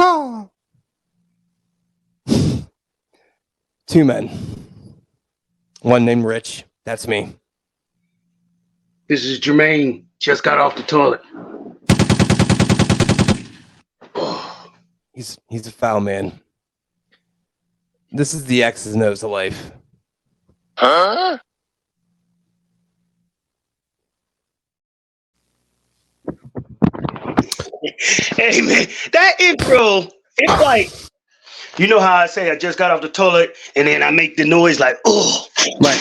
Caw. Two men. One named Rich. That's me. This is Jermaine. Just got off the toilet. He's a foul man. This is the X's and O's of life. Huh? Hey, man, that intro, it's like, you know how I say I just got off the toilet and then I make the noise like, oh. Right.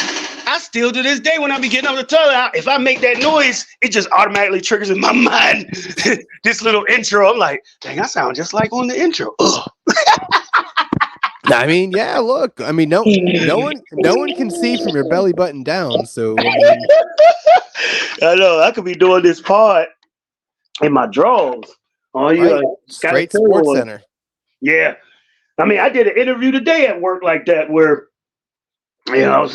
I still to this day when I be getting off the toilet, if I make that noise, it just automatically triggers in my mind this little intro. I'm like, dang, I sound just like on the intro. Ugh. I mean, yeah, look. I mean, no one can see from your belly button down. So I mean, I know I could be doing this part in my drawers. Oh, you right. Straight Sports Center. Yeah. I mean, I did an interview today at work like that where, you know,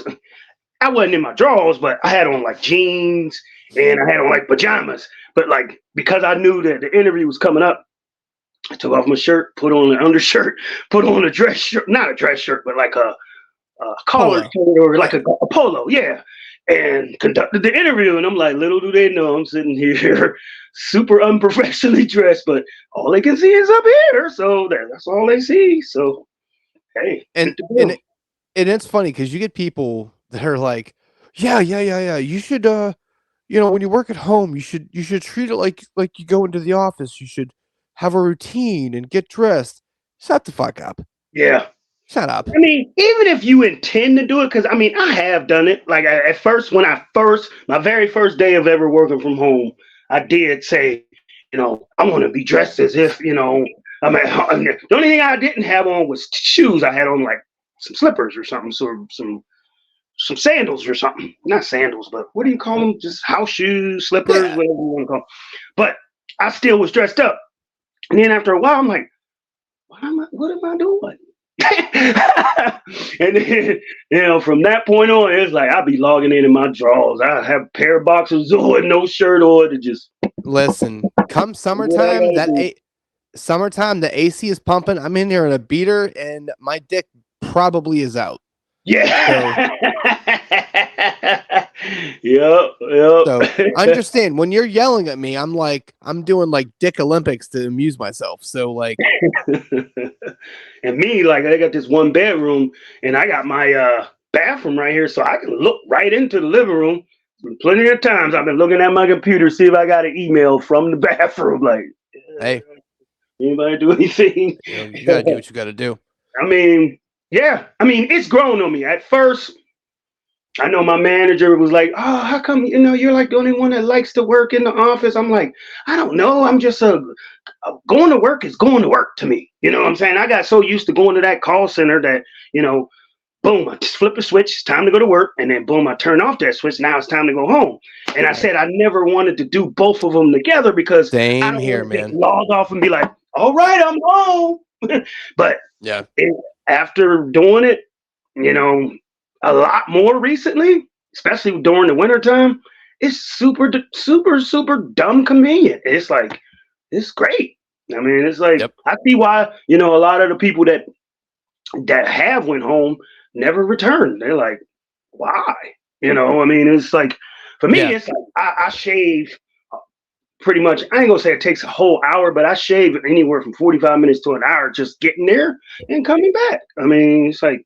I wasn't in my drawers, but I had on like jeans and I had on like pajamas. But like, because I knew that the interview was coming up, I took off my shirt, put on an undershirt, put on a dress shirt, not a dress shirt, but like a collared shirt or like a polo, yeah. And conducted the interview. And I'm like, little do they know I'm sitting here super unprofessionally dressed, but all they can see is up here. So that's all they see. So, hey. And it's funny because you get people that are like, yeah. You should, when you work at home, you should treat it like you go into the office. You should have a routine and get dressed. Shut the fuck up. Yeah. Shut up. I mean, even if you intend to do it, because I mean, I have done it. Like at first, my very first day of ever working from home, I did say, I want to be dressed as if, I mean, the only thing I didn't have on was shoes. I had on like some slippers or something, so some sandals or something. Not sandals, but what do you call them? Just house shoes, slippers, whatever you want to call them. But I still was dressed up. And then after a while, I'm like, what am I doing? And then, from that point on, it's like I'll be logging in my drawers. I have a pair of boxers on, no shirt on, to just listen. Come summertime, the AC is pumping. I'm in here in a beater, and my dick probably is out. Yeah. Yep. So understand when you're yelling at me, I'm doing like Dick Olympics to amuse myself. So like, and me, like I got this one bedroom, and I got my bathroom right here, so I can look right into the living room. Plenty of times I've been looking at my computer, see if I got an email from the bathroom. Like, hey, anybody do anything? You gotta do what you gotta do. I mean, yeah. I mean, it's grown on me. At first, I know my manager was like, oh, how come, you're like the only one that likes to work in the office? I'm like, I don't know. I'm just going to work is going to work to me. You know what I'm saying? I got so used to going to that call center that, boom, I just flip a switch. It's time to go to work. And then boom, I turn off that switch. Now it's time to go home. And I said, I never wanted to do both of them together because same here, man. Log off and be like, all right, I'm home. But yeah, after doing it, a lot more recently, especially during the wintertime, it's super, super, super dumb convenient. It's like, it's great. I mean, it's like, I see why, a lot of the people that have went home never returned. They're like, why? I mean, it's like, for me, it's like, I shave pretty much, I ain't gonna say it takes a whole hour, but I shave anywhere from 45 minutes to an hour just getting there and coming back. I mean, it's like,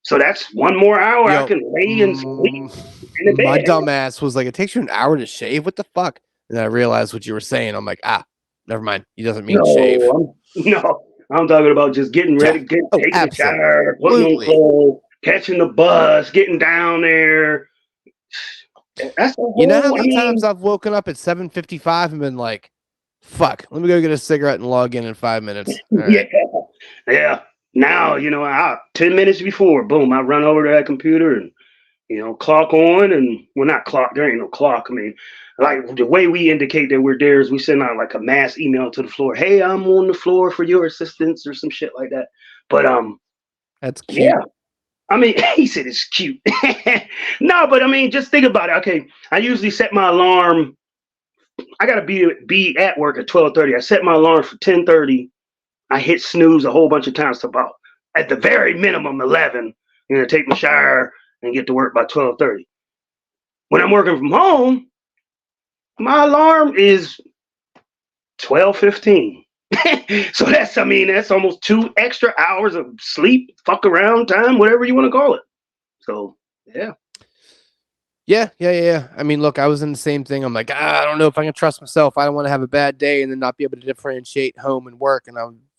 so that's one more hour I can lay and sleep in the bed. My dumb ass was like, it takes you an hour to shave? What the fuck? And then I realized what you were saying. I'm like, never mind. He doesn't mean shave. I'm talking about just getting ready, taking a shower, putting on clothes, catching the bus, getting down there. That's how many times I've woken up at 7:55 and been like, fuck, let me go get a cigarette and log in 5 minutes. Right. Yeah. Now, 10 minutes before, boom, I run over to that computer and, clock on and, well, not clock, there ain't no clock. I mean, like the way we indicate that we're there is we send out like a mass email to the floor. Hey, I'm on the floor for your assistance or some shit like that. But, that's cute. Yeah. I mean, he said it's cute. No, but I mean, just think about it. Okay. I usually set my alarm. I got to be at work at 12:30. I set my alarm for 10:30. I hit snooze a whole bunch of times to about at the very minimum 11. Take my shower and get to work by 12:30. When I'm working from home, my alarm is 12:15. So that's almost 2 extra hours of sleep, fuck around time, whatever you want to call it. So yeah. Yeah. I mean, look, I was in the same thing. I'm like, I don't know if I can trust myself. I don't want to have a bad day and then not be able to differentiate home and work. And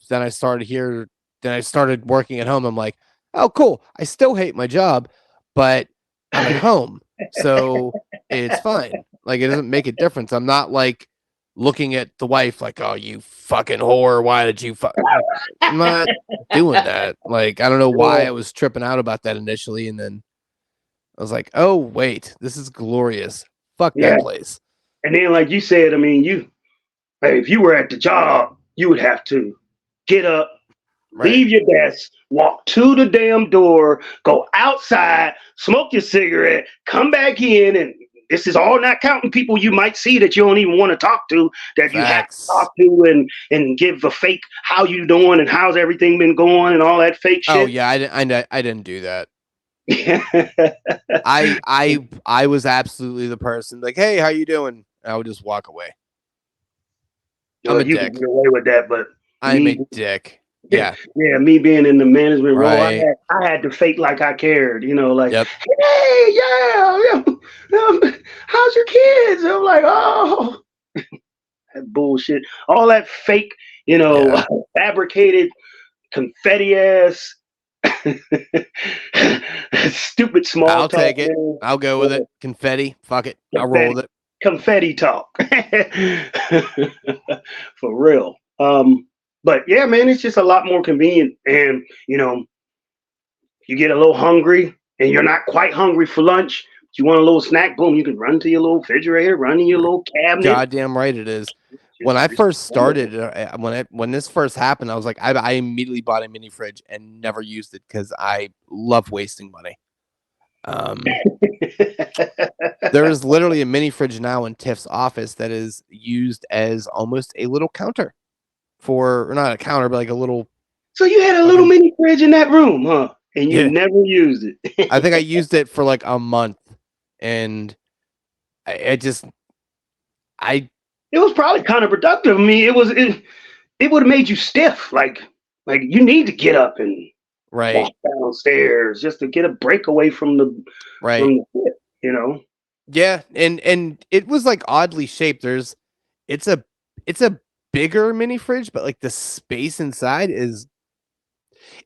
then I started working at home. I'm like, oh, cool. I still hate my job, but I'm at home, so it's fine. Like, it doesn't make a difference. I'm not like looking at the wife like, oh, you fucking whore. Why did you fuck? Like, I'm not doing that. Like, I don't know why I was tripping out about that initially, and then I was like, oh, wait, this is glorious. Fuck Yeah. that place. And then, like you said, if you were at the job, you would have to get up, leave your desk, walk to the damn door, go outside, smoke your cigarette, come back in, and this is all not counting people you might see that you don't even want to talk to, that you have to talk to and give a fake how you doing and how's everything been going and all that fake shit. Oh yeah, I didn't do that. I was absolutely the person like, hey, how you doing? I would just walk away. I'm a you dick. can get away with that, but I'm a dick. Yeah. Yeah, me being in the management role, I had to fake like I cared, like, yep. Hey, yeah, how's your kids? I'm like, oh, that bullshit, all that fake, fabricated, confetti ass, stupid small I'll talk. take it. I'll go with it. Confetti. Fuck it. I'll roll with it. Confetti talk. For real. But yeah, man, it's just a lot more convenient. And, you get a little hungry and you're not quite hungry for lunch. You want a little snack, boom, you can run to your little refrigerator, run in your little cabinet. Goddamn right it is. When I first started, when this first happened, I was like, I immediately bought a mini fridge and never used it because I love wasting money. There is literally a mini fridge now in Tiff's office that is used as almost a little counter or not a counter, but like a little. So you had a little mini fridge in that room, huh? And you never used it. I think I used it for like a month, and it was probably counterproductive. I mean, it would have made you stiff. Like you need to get up and walk downstairs just to get a break away from the shit, Yeah, and it was like oddly shaped. It's a bigger mini fridge, but like the space inside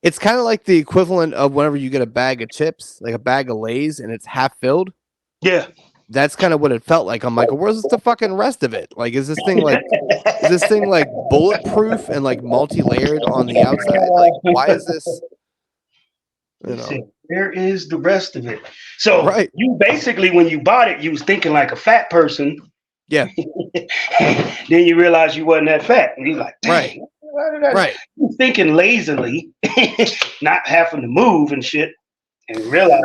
it's kind of like the equivalent of whenever you get a bag of chips, like a bag of Lay's, and it's half filled. Yeah. That's kind of what it felt like. I'm like, where's the fucking rest of it? Like, is this thing like bulletproof and like multi-layered on the outside? Like, why is this? Where is the rest of it? So you basically, when you bought it, you was thinking like a fat person. Yeah. Then you realize you wasn't that fat. And you're like, dang, right. You're thinking lazily, not having to move and shit. And realize.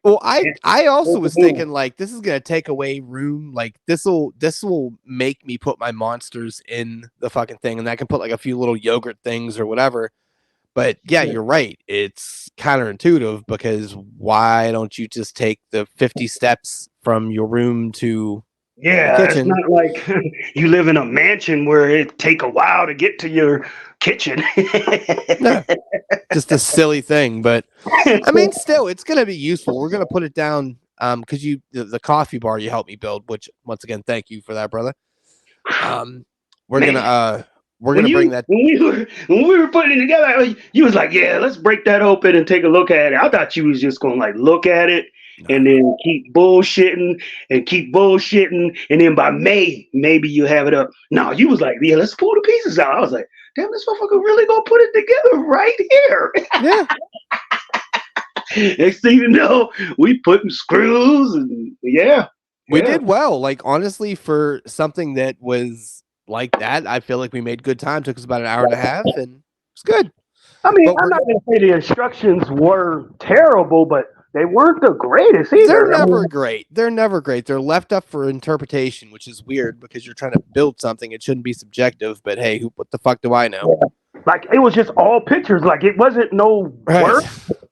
Well, I also was thinking like this is gonna take away room. Like this will make me put my monsters in the fucking thing, and I can put like a few little yogurt things or whatever. But yeah, you're right. It's counterintuitive because why don't you just take the 50 steps from your room to the kitchen? It's not like you live in a mansion where it take a while to get to your kitchen. No, just a silly thing, but I mean, still, it's gonna be useful. We're gonna put it down because the coffee bar you helped me build, which once again, thank you for that, brother. We're gonna bring that when we were putting it together. You was like, yeah, let's break that open and take a look at it. I thought you was just gonna like look at it and then keep bullshitting, and then by May maybe you have it up. No, you was like, yeah, let's pull the pieces out. I was like, damn, this motherfucker really gonna put it together right here. Yeah. Next thing you know, we putting screws and we did well. Like honestly, for something that was like that, I feel like we made good time. Took us about an hour and a half, and it's good. I mean, I'm not gonna say the instructions were terrible, but they weren't the greatest either. They're never great. They're left up for interpretation, which is weird because you're trying to build something. It shouldn't be subjective, but hey, what the fuck do I know? Like it was just all pictures. Like it wasn't no Right. word,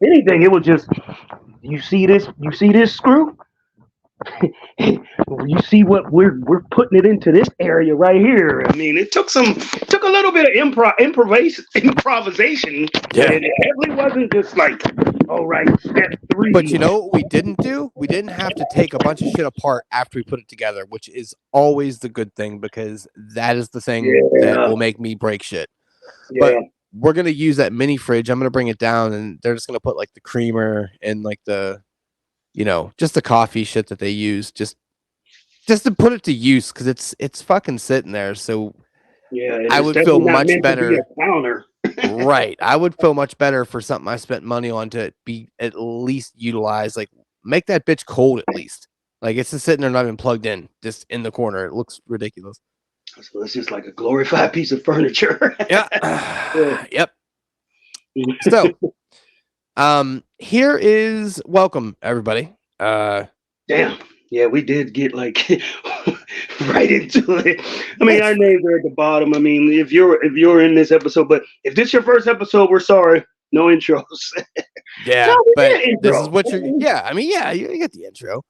anything. It was just you see this screw. You see what we're putting it into this area right here. I mean, it took a little bit of improvisation, but Yeah. it definitely wasn't just like, all right, step 3. But you know what we didn't do? We didn't have to take a bunch of shit apart after we put it together, which is always the good thing because that is the thing that Yeah, will make me break shit. But yeah, we're gonna use that mini fridge. I'm gonna bring it down, and they're just gonna put like the creamer and like the, just the coffee shit that they use, just to put it to use because it's fucking sitting there. So yeah. And I it's would feel definitely not much meant to be better. a counter. Right. I would feel much better for something I spent money on to be at least utilized. Like, make that bitch cold at least. Like, it's just sitting there not even plugged in, just in the corner. It looks ridiculous. So it's just like a glorified piece of furniture. Yeah. Yep. So, here is welcome, everybody. Damn. Yeah, we did get like right into it. I mean, That's our names are at the bottom. I mean, if you're in this episode, but if this is your first episode, we're sorry. No intros. Yeah, No, we but did this intro. is what you're. Yeah, I mean, yeah, you get the intro.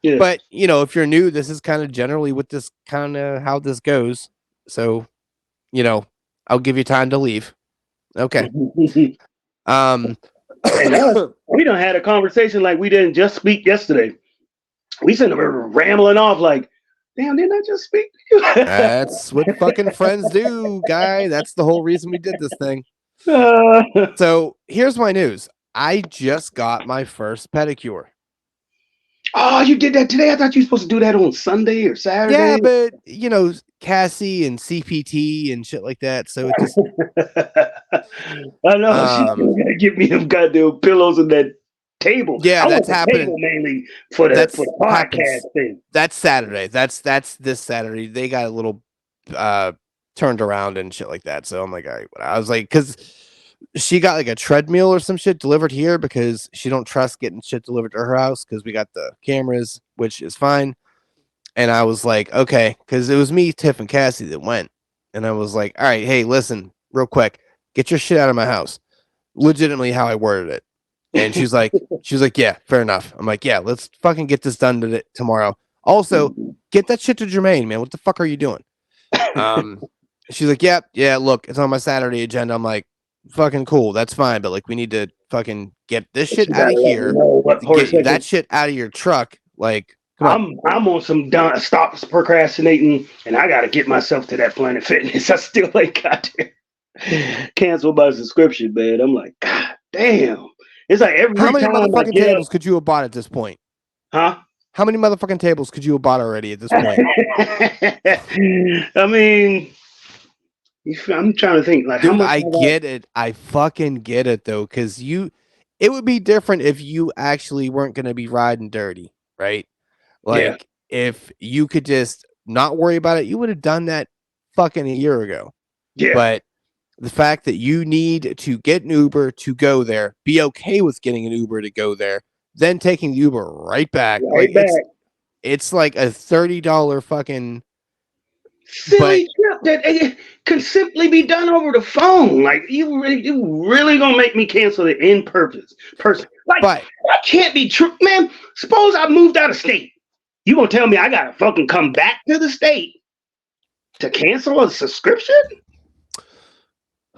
Yeah. But if you're new, this is kind of generally what this kind of how this goes. So, I'll give you time to leave. Okay. Um, And we done had a conversation like we didn't just speak yesterday. We sitting there rambling off like, damn, didn't I just speak to you? that's what fucking friends do, guy. That's the whole reason we did this thing. Uh, So here's my news. I just got my first pedicure. oh, you did that today? I thought you were supposed to do that on Sunday or Yeah, Saturday. but Cassie and CPT and shit like that. So it just I know she's gonna give me them goddamn pillows and that table. yeah, I want that's the happening. table mainly for the podcast happens. thing. That's Saturday. That's this Saturday. They got a little turned around and shit like that. So I'm like, all right. I was like, because she got like a treadmill or some shit delivered here because she don't trust getting shit delivered to her house because we got the cameras, which is fine. And I was like, okay, because it was me, Tiff, and Cassie that went. And I was like, all right, hey, listen, real quick, get your shit out of my house. Legitimately how I worded it. And she's like, yeah, fair enough. I'm like, yeah, let's fucking get this done tomorrow. Also, get that shit to Jermaine, man. What the fuck are you doing? She's like, yeah, look, it's on my Saturday agenda. I'm like, fucking cool, that's fine, but like we need to fucking get this shit out of here. Get that shit out of your truck. Like, come on. I'm on some stop procrastinating, and I gotta get myself to that Planet Fitness. I still ain't got there. Cancel my subscription, man. I'm like, God damn. It's like every How many time motherfucking tables could you have bought at this point? Huh? How many motherfucking tables could you have bought already at this point? I mean, I'm trying to think. Like, dude, how much? I get it. I fucking get it though, because it would be different if you actually weren't going to be riding dirty, right? Like, if you could just not worry about it, you would have done that fucking a year ago. Yeah. But the fact that you need to get an Uber to go there, be okay with getting an Uber to go there, then taking the Uber right back. It's like a $30 fucking silly trip that could simply be done over the phone. Like you really gonna make me cancel it in person? Like that can't be true, man. Suppose I moved out of state. You gonna tell me I gotta fucking come back to the state to cancel a subscription?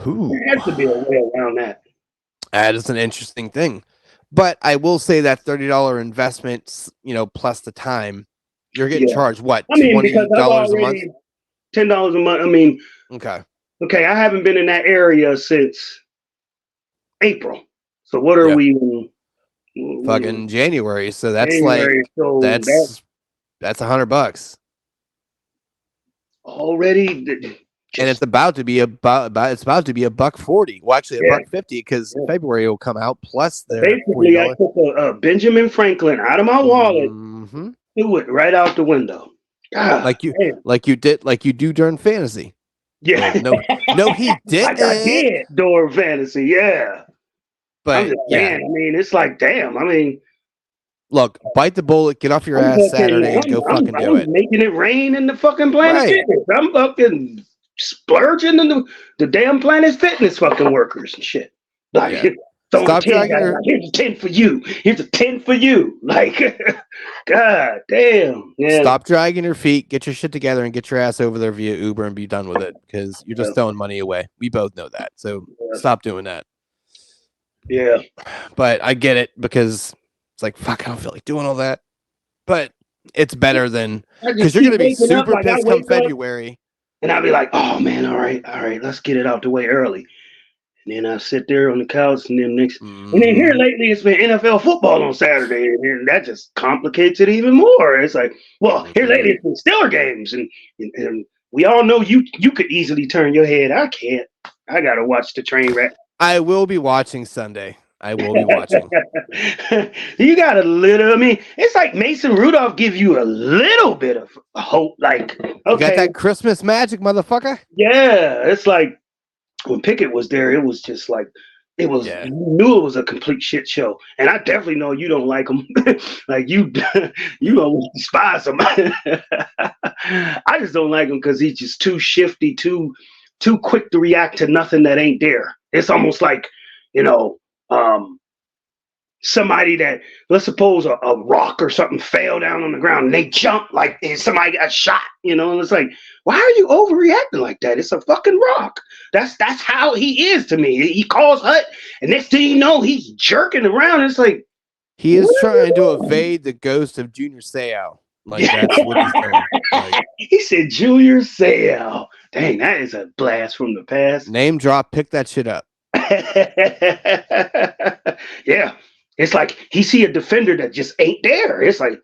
There has to be a way around that. That is an interesting thing. But I will say that $30 investment, plus the time, you're getting charged what? I mean, $20 a month? $10 a month. I mean, okay. I haven't been in that area since April. So what are we in? Fucking January. So that's January, that's $100 already. And it's about to be $1.40. Well, actually $1.50 because February will come out plus basically $40. I took a Benjamin Franklin out of my wallet, threw it right out the window. God, like you do during fantasy. Yeah, no, he didn't. Like I did during fantasy. Yeah, but I mean, it's like damn. I mean, look, bite the bullet, get off your ass Saturday, and go fucking do it. Making it rain in the fucking Planet Fitness. I'm fucking splurging on the damn Planet Fitness fucking workers and shit. Like, Yeah. throwing Stop 10 dragging guys, her. like, here's a 10 for you. Here's a 10 for you. Like, God damn. Yeah. Stop dragging your feet. Get your shit together and get your ass over there via Uber and be done with it because you're just throwing money away. We both know that. So stop doing that. Yeah. But I get it because it's like, fuck, I don't feel like doing all that. But it's better than because you're going to be super pissed come February. And I'll be like, oh man, all right, let's get it out the way early. And then I sit there on the couch, and then and then here lately it's been NFL football on Saturday, and that just complicates it even more. It's like, well, here lately it's been Steeler games, and we all know you could easily turn your head. I can't. I gotta watch the train wreck. I will be watching Sunday. I will be watching. You got a little. I mean, it's like Mason Rudolph give you a little bit of hope. Like, okay, you got that Christmas magic, motherfucker. Yeah, it's like when Pickett was there, it was just like it was. Yeah. You knew it was a complete shit show, and I definitely know you don't like him. Like you don't despise him. I just don't like him because he's just too shifty, too quick to react to nothing that ain't there. It's almost like, somebody that, let's suppose a rock or something fell down on the ground and they jump like somebody got shot, and it's like, why are you overreacting like that? It's a fucking rock. That's how he is to me. He calls Hut, and next thing you know, he's jerking around. It's like he is trying to evade the ghost of Junior Seau. Like that's what he's doing. Like, he said Junior Seau. Dang, that is a blast from the past. Name drop, pick that shit up. Yeah. It's like he see a defender that just ain't there. It's like,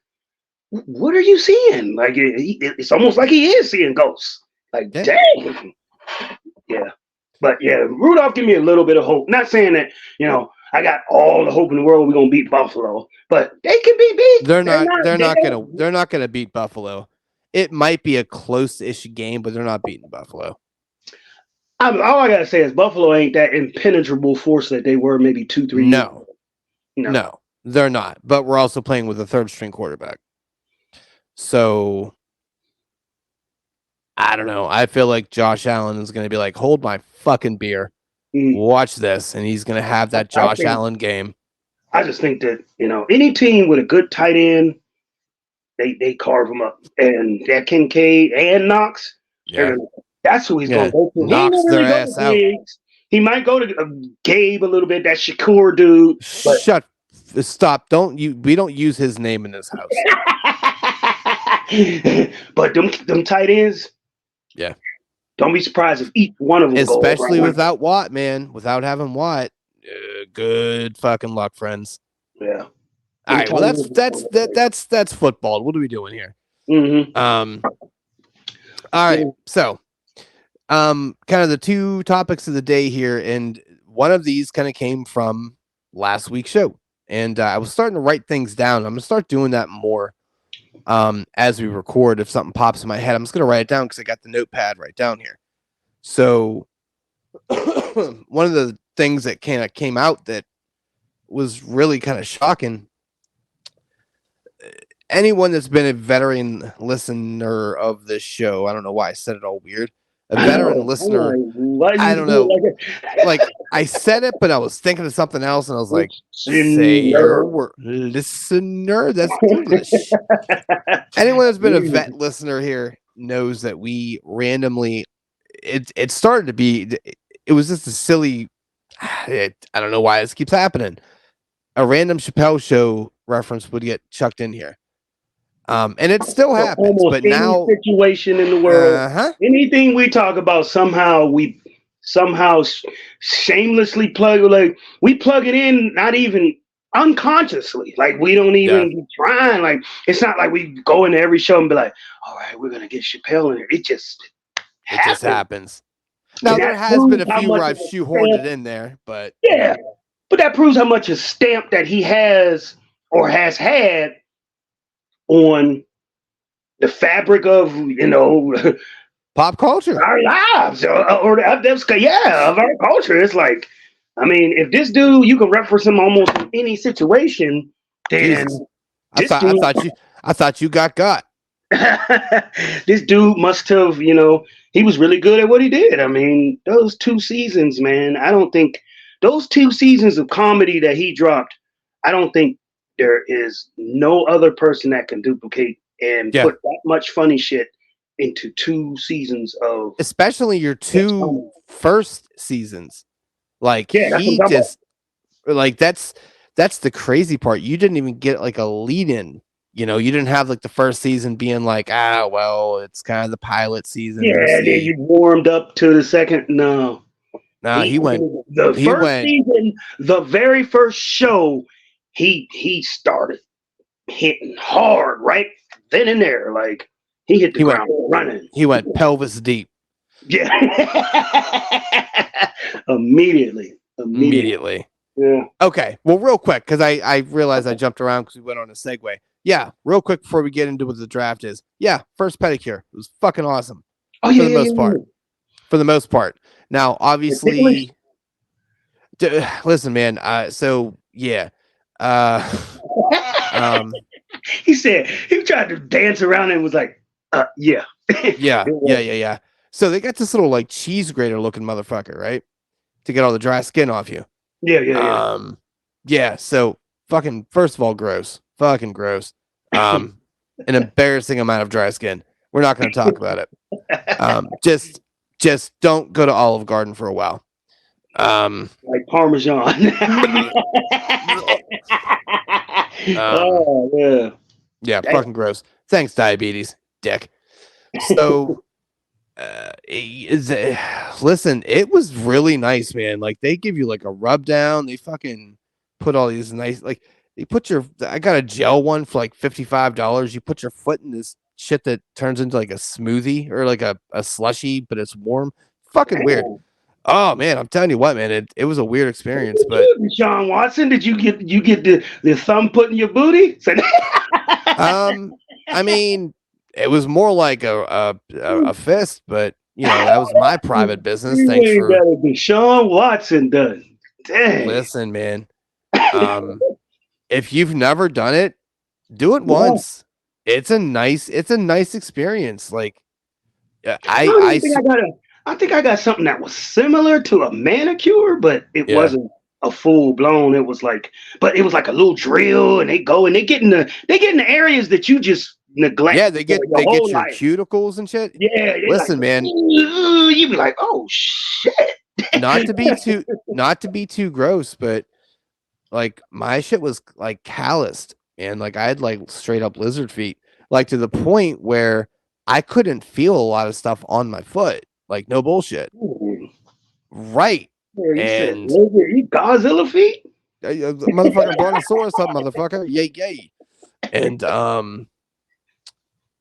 what are you seeing? Like it's almost like he is seeing ghosts. Like, dang. Yeah. But yeah, Rudolph give me a little bit of hope. Not saying that, I got all the hope in the world we're gonna beat Buffalo, but they can be beat. They're not gonna beat Buffalo. It might be a close-ish game, but they're not beating Buffalo. All I gotta say is Buffalo ain't that impenetrable force that they were maybe 2-3 years ago. No, they're not. But we're also playing with a third-string quarterback. So I don't know. I feel like Josh Allen is going to be like, hold my fucking beer. Watch this. And he's going to have that Josh Allen game. I just think that, any team with a good tight end, they carve them up. And that Kincaid and Knox, that's who he's going to go to. Knocks their ass out. He might go to Gabe a little bit, that Shakur dude. Stop. We don't use his name in this house. But them tight ends, don't be surprised if each one of them especially without Watt, man. Without having Watt, good fucking luck, friends. Yeah. All right. Well, that's football. What are we doing here? Mm-hmm. All right. So, kind of the two topics of the day here, and one of these kind of came from last week's show, and I was starting to write things down. I'm gonna start doing that more as we record. If something pops in my head, I'm just gonna write it down because I got the notepad right down here. So, one of the things that kind of came out that was really kind of shocking. Anyone that's been a veteran listener of this show, I don't know why I said it all weird. A veteran listener, I don't know. Like I said it, but I was thinking of something else, and I was like, "Say your word, listener." That's English. Anyone that's been a vet listener here knows that we randomly. It started to be. It was just a silly. I don't know why this keeps happening. A random Chappelle show reference would get chucked in here. And it still happens, almost but any now situation in the world, anything we talk about, somehow shamelessly we plug it in, not even unconsciously. Like we don't even be trying. Like it's not like we go into every show and be like, all right, we're gonna get Chappelle in here. It just happens. Now there has been a few where I've shoehorned it in there, but but that proves how much a stamp that he has or has had on the fabric of pop culture, our lives, of our culture. It's like, I mean, if this dude, you can reference him almost in any situation, then I thought you got. This dude must have, he was really good at what he did. I mean, those 2 seasons, man. I don't think those 2 seasons of comedy that he dropped. I don't think there is no other person that can duplicate and Yeah, put that much funny shit into 2 seasons of especially your that's two funny. first seasons. Like Yeah, that's what I'm he talking about. just like that's the crazy part. You didn't even get like a lead in. You didn't have like the first season being like, well, it's kind of the pilot season. We'll Yeah, then see. you warmed up to the second. No, Nah, the he first went, season, the very first show, he started hitting hard right then and there. Like he hit the he went, ground running. he went pelvis deep Yeah, immediately. immediately. Yeah. Okay, well, real quick, because I realized I jumped around because we went on a segue. Yeah, real quick before we get into what the draft is. Yeah, first pedicure. It was fucking awesome Oh for yeah, the yeah, most part. yeah. For the most part. Now, Yeah. Ticklish. obviously, listen, man. So yeah, uh, um, He said he tried to dance around and was like, yeah. yeah, It yeah, was. yeah, yeah. So they got this little like cheese grater looking motherfucker, right, to get all the dry skin off you. Yeah, yeah, yeah. Yeah. So fucking first of all, gross, fucking gross. An embarrassing amount of dry skin. We're not going to talk about it. Just don't go to Olive Garden for a while. Like Parmesan. um, Oh yeah. yeah, Damn. fucking gross. Thanks, diabetes, dick. So, listen, it was really nice, man. Like they give you like a rub down. They fucking put all these nice, like they put I got a gel one for like $55. You put your foot in this shit that turns into like a smoothie or like a slushy, but it's warm. Fucking weird. Damn. Oh man, I'm telling you what, man, it was a weird experience, but Sean Watson, did you get the thumb put in your booty? I mean, it was more like a fist, but that was my private business. You Thanks ain't for got a Deshaun Watson done. Dang. listen, man. Um, if you've never done it, do it Yeah. once. It's a nice experience. Like I don't even think I think I got something that was similar to a manicure, but it yeah. wasn't a full blown. But it was like a little drill, and they go and they get in the areas that you just neglect Yeah, for your they get whole your life. cuticles and shit. Yeah, they like Listen, man, you be like, oh shit. not to be too gross, but like my shit was like calloused and like I had like straight up lizard feet, like to the point where I couldn't feel a lot of stuff on my foot. Like no bullshit. Ooh. Right. Yeah, you said And you Godzilla feet? motherfucking brontosaurus up, motherfucker. Yay, yay. And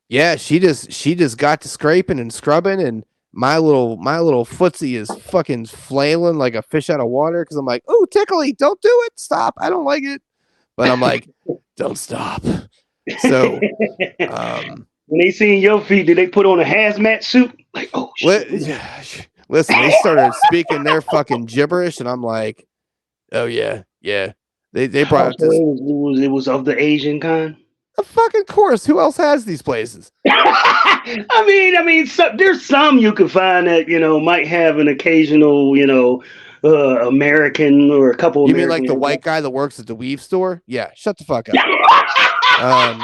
yeah, she just got to scraping and scrubbing, and my little footsie is fucking flailing like a fish out of water because I'm like, oh, tickly, don't do it, stop, I don't like it, but I'm like, don't stop. So, When they seen your feet, did they put on a hazmat suit? Like, oh shit. listen, they started speaking their fucking gibberish, and I'm like, oh yeah, yeah. They brought Oh, up so this it was of the Asian kind. a fucking course. Who else has these places? There's some you can find that might have an occasional, American or a couple You mean like the American. white guy that works at the weave store? Yeah, shut the fuck up. Um,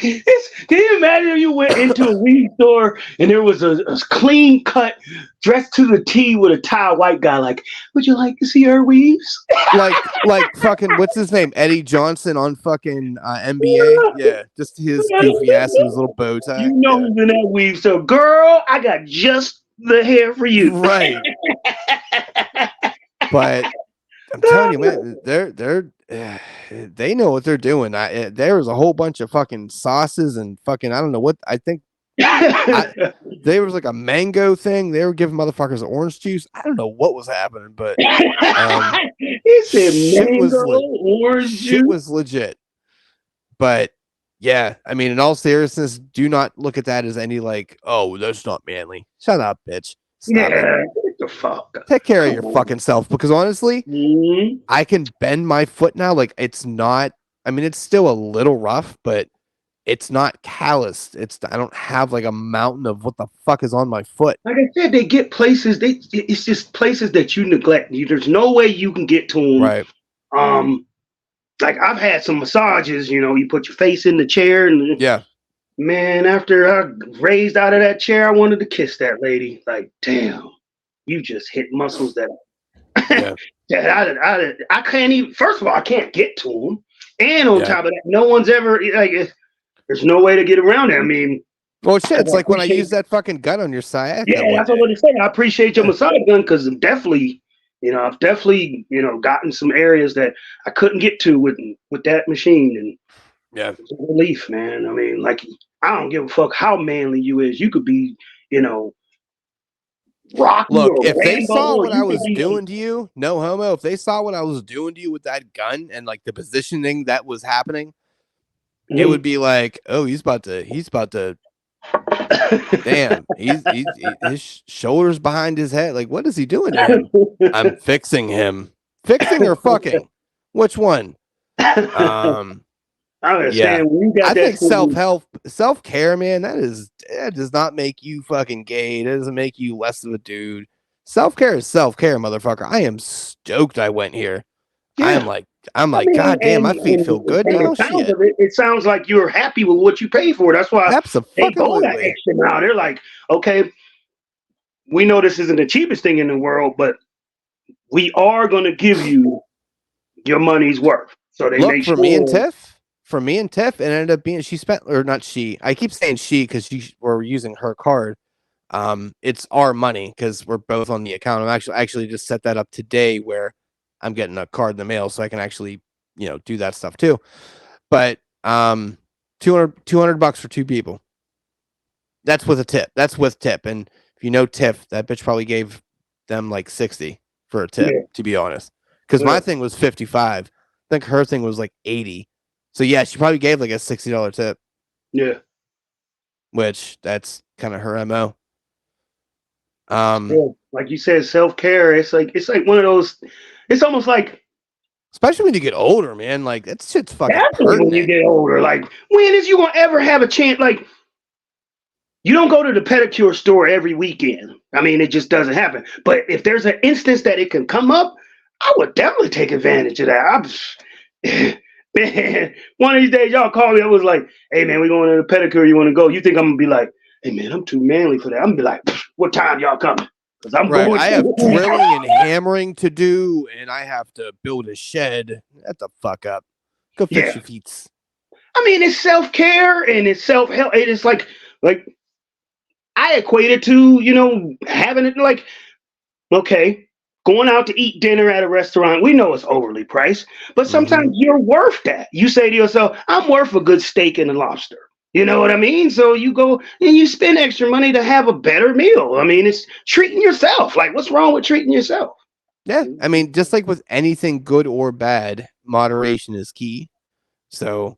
Can you imagine if you went into a weed store and there was a clean cut, dressed to the T with a tie white guy? Like, would you like to see our weaves? like fucking what's his name? Eddie Johnson on fucking NBA. Yeah, just his goofy ass and his little bow tie. You know Yeah, who's in that weave. So, girl, I got just the hair for you. right. But I'm telling you, man, they know what they're doing. There was a whole bunch of fucking sauces and fucking I don't know what I think. There was like a mango thing. They were giving motherfuckers orange juice. I don't know what was happening, but He said mango, orange shit juice. was legit. But yeah, I mean, in all seriousness, do not look at that as any like, oh, that's not manly. Shut up, bitch. Stop it. Get the fuck up. Take care of your fucking self, because honestly, Mhm. I can bend my foot now. Like it's not I mean, it's still a little rough, but it's not calloused. I don't have like a mountain of what the fuck is on my foot. Like I said, they get places. It's just places that you neglect. There's no way you can get to them. Right. Like I've had some massages. You put your face in the chair, and Yeah. man, after I raised out of that chair, I wanted to kiss that lady. Like, damn, you just hit muscles that Yeah. that I can't even. First of all, I can't get to them, and on Yeah. top of that, no one's ever like. There's no way to get around it. I mean, Well, shit, it's I like when I appreciate. used that fucking gun on your sciatica Yeah, one that's what day. I'm saying. I appreciate your Yeah. massage gun because I've definitely, gotten some areas that I couldn't get to with that machine, and Yeah. it's a relief, man. I mean, like, I don't give a fuck how manly you is. You could be, Rocky Look, or if they Rambo, saw or what I you could was be. doing to you, no homo, if they saw what I was doing to you with that gun and like the positioning that was happening, it would be like, oh, he's about to damn, his shoulders behind his head. Like, what is he doing to him? I'm fixing him. Fixing or fucking? Which one? I Yeah. understand when you got I that think thing. self-care, man, that does not make you fucking gay. It doesn't make you less of a dude. Self-care is self-care, motherfucker. I am stoked I went here. Yeah. I'm I like, mean, God damn, my feet feel good and now. the sounds Shit. of it, it sounds like you're happy with what you pay for. That's why they go that Absolutely. extra mile. They're like, okay, we know this isn't the cheapest thing in the world, but we are going to give you your money's worth. So they Look, make sure. for me and Tiff, it ended up being she spent or not she. I keep saying she because we're using her card. It's our money because we're both on the account. I'm actually just set that up today where I'm getting a card in the mail so I can actually, do that stuff too. But 200 bucks for two people. That's with a tip. That's with tip. And if you know Tiff, that bitch probably gave them like 60 for a tip, Yeah, to be honest. Because yeah, my thing was 55. I think her thing was like 80. So yeah, she probably gave like a $60 tip, yeah, which that's kind of her MO. Um, yeah. Like you said, self care. It's like one of those. It's almost like especially when you get older, man. Like that shit's fucking definitely when you pertinent. get older. Like when is you gonna ever have a chance? Like you don't go to the pedicure store every weekend. I mean, it just doesn't happen. But if there's an instance that it can come up, I would definitely take advantage of that. Man, one of these days, y'all call me. I was like, hey, man, we going to the pedicure. You want to go? You think I'm going to be like, hey, man, I'm too manly for that. I'm going to be like, what time y'all coming? Because I'm Right. going I have to. drilling and hammering to do, and I have to build a shed. Shut the fuck up. Go fix Yeah. your feet. I mean, it's self care and it's self help. It's like I equate it to, having it like, okay, going out to eat dinner at a restaurant, we know it's overly priced, but sometimes Mm-hmm. you're worth that. You say to yourself, I'm worth a good steak and a lobster. You know what I mean? So you go and you spend extra money to have a better meal. I mean, it's treating yourself. Like, what's wrong with treating yourself? Yeah. I mean, just like with anything good or bad, moderation is key. So,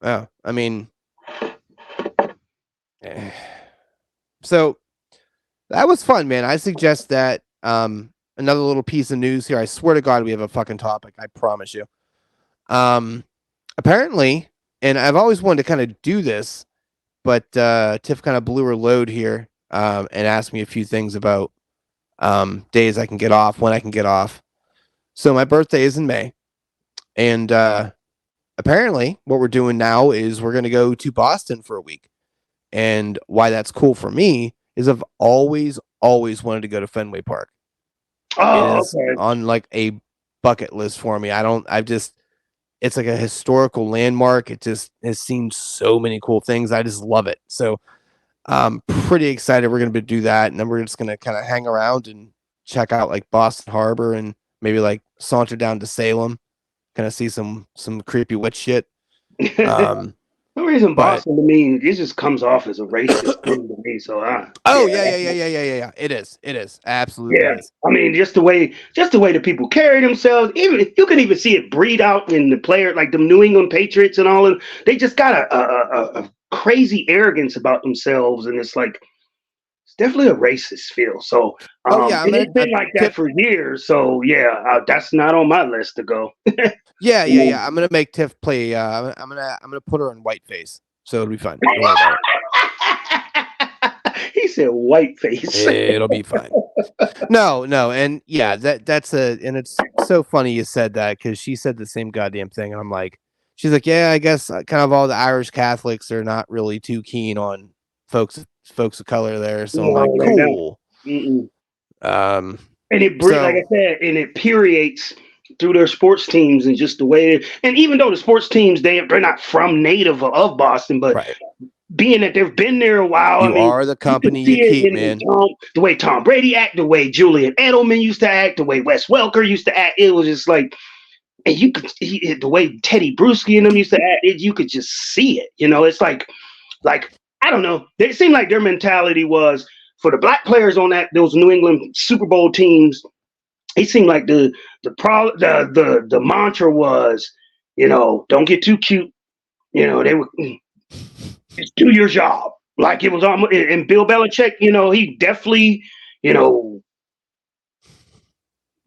yeah. I mean, eh. So that was fun, man. I suggest that another little piece of news here. I swear to God, we have a fucking topic. I promise you. Apparently, and I've always wanted to kind of do this, but Tiff kind of blew her load here and asked me a few things about days I can get off, when I can get off. So my birthday is in May, and apparently, what we're doing now is we're going to go to Boston for a week. And why that's cool for me is I've always wanted to go to Fenway Park. It Oh, is okay. on like a bucket list for me. It's like a historical landmark. It just has seen so many cool things. I just love it. So I'm pretty excited. We're going to do that. And then we're just going to kind of hang around and check out like Boston Harbor and maybe like saunter down to Salem, kind of see some creepy witch shit. No reason But Boston to me, it just comes off as a racist thing to me. So, oh yeah. yeah. It is. Absolutely Yeah, is. I mean, just the way the people carry themselves. Even you can even see it breed out in the player, like the New England Patriots and all of. They just got a crazy arrogance about themselves, and it's like definitely a racist feel. So, Oh yeah, and it's been like that Tiff. for years. So yeah, that's not on my list to go. Yeah. I'm gonna make Tiff play. I'm gonna put her in whiteface, so it'll be fine. Don't worry about He said white face. it. It'll be fine. No, and yeah, and it's so funny you said that because she said the same goddamn thing, and I'm like, she's like, yeah, I guess kind of all the Irish Catholics are not really too keen on folks of color there, so I'm like, No, they're not. cool. Mm-mm. Um, And like I so said, and it permeates through their sports teams and just the way. And even though the sports teams they're not from native of Boston, but right, being that they've been there a while, I you mean, are the you can company you see it keep, in man. the way Tom Brady acted, the way Julian Edelman used to act, the way Wes Welker used to act. It was just like, and you could the way Teddy Bruschi and them used to act. You could just see it. It's like I don't know. It seemed like their mentality was for the black players on those New England Super Bowl teams. It seemed like the mantra was, don't get too cute. They would just do your job. Like it was almost, and Bill Belichick, he definitely, you know,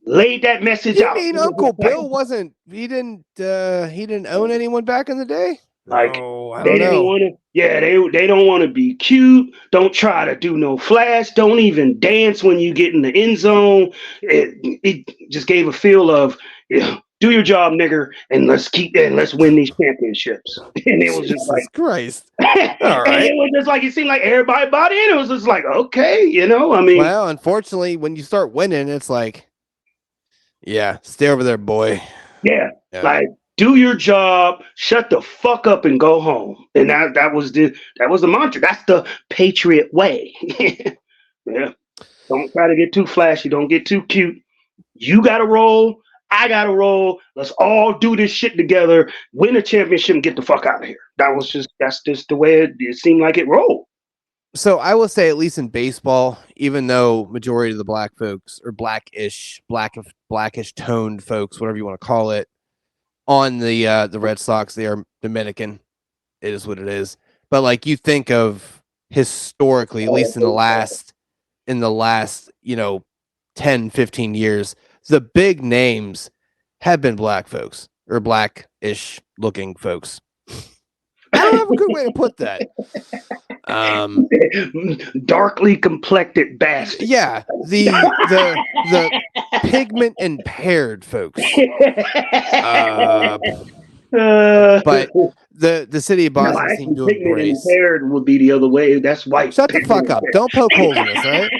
laid that message You out. mean Uncle Bill wasn't? He didn't own anyone back in the day. Like Oh, I they don't didn't know. want to. Yeah, they don't want to be cute. Don't try to do no flash. Don't even dance when you get in the end zone. It just gave a feel of do your job, nigger, and let's win these championships. And it was just Jesus Christ! like, All and right. it was just like it seemed like everybody bought in. It was just like okay, I mean, Well, unfortunately, when you start winning, it's like, yeah, stay over there, boy. yeah, Yeah. like do your job, shut the fuck up, and go home. And that was the mantra. That's the Patriot way. Yeah. Don't try to get too flashy. Don't get too cute. You got to roll. I got to roll. Let's all do this shit together. Win a championship and get the fuck out of here. That's just the way it seemed like it rolled. So I will say, at least in baseball, even though majority of the black folks or blackish toned folks, whatever you want to call it, on the Red Sox, they are Dominican. It is what it is. But like you think of historically, at least in the last 10, 15 years, the big names have been black folks or blackish looking folks. I don't have a good way to put that. Darkly complected bastard. Yeah, the pigment impaired folks. But the city of no, Boston seemed actually, to pigment embrace. impaired would be the other way. That's white. Shut the fuck up! Don't poke holes in this, all right?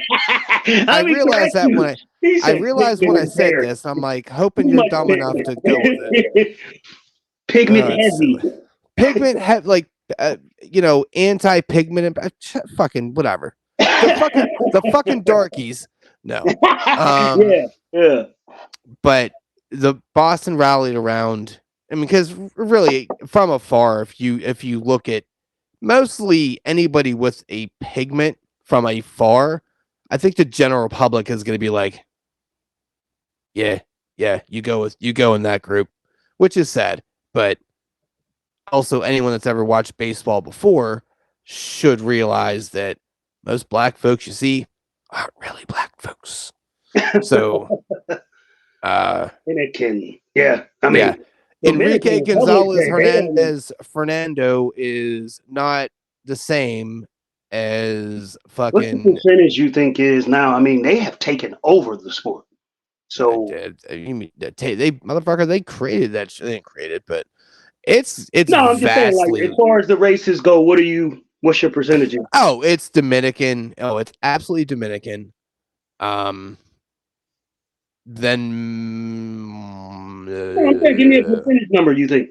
I realized that when I said impaired. this, I'm like hoping Too you're much dumb enough to go with it. pigment. Pigment heavy. Silly. Pigment have like anti-pigment fucking whatever. The fucking darkies. No. Yeah. But the Boston rallied around. I mean, because really, from afar, if you look at mostly anybody with a pigment from afar, I think the general public is going to be like, yeah, you go in that group, which is sad. But also, anyone that's ever watched baseball before should realize that most black folks you see aren't really black folks. So, and it can, yeah. I mean, yeah. Enrique Gonzalez Hernandez Fernando is not the same as what's the fucking. percentage you think is now? I mean, they have taken over the sport. So You mean they motherfucker? They created that. They didn't create it, but it's no, I'm just saying, like, vastly. as far as the races go, what's your percentage? Oh, it's Dominican. Oh, it's absolutely Dominican. Then Give me a percentage number. You think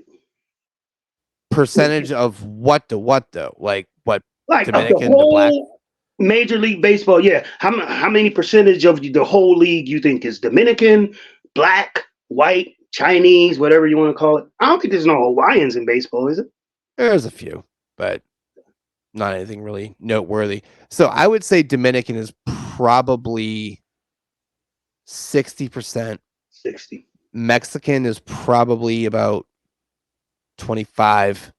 percentage of what to what though? Like what like of the Dominican to black? whole Major League Baseball? Yeah, how many percentage of the whole league you think is Dominican, black, white, Chinese, whatever you want to call it? I don't think there's no Hawaiians in baseball, is it? There's a few, but not anything really noteworthy. So I would say Dominican is probably 60%. 60. Mexican is probably about 25.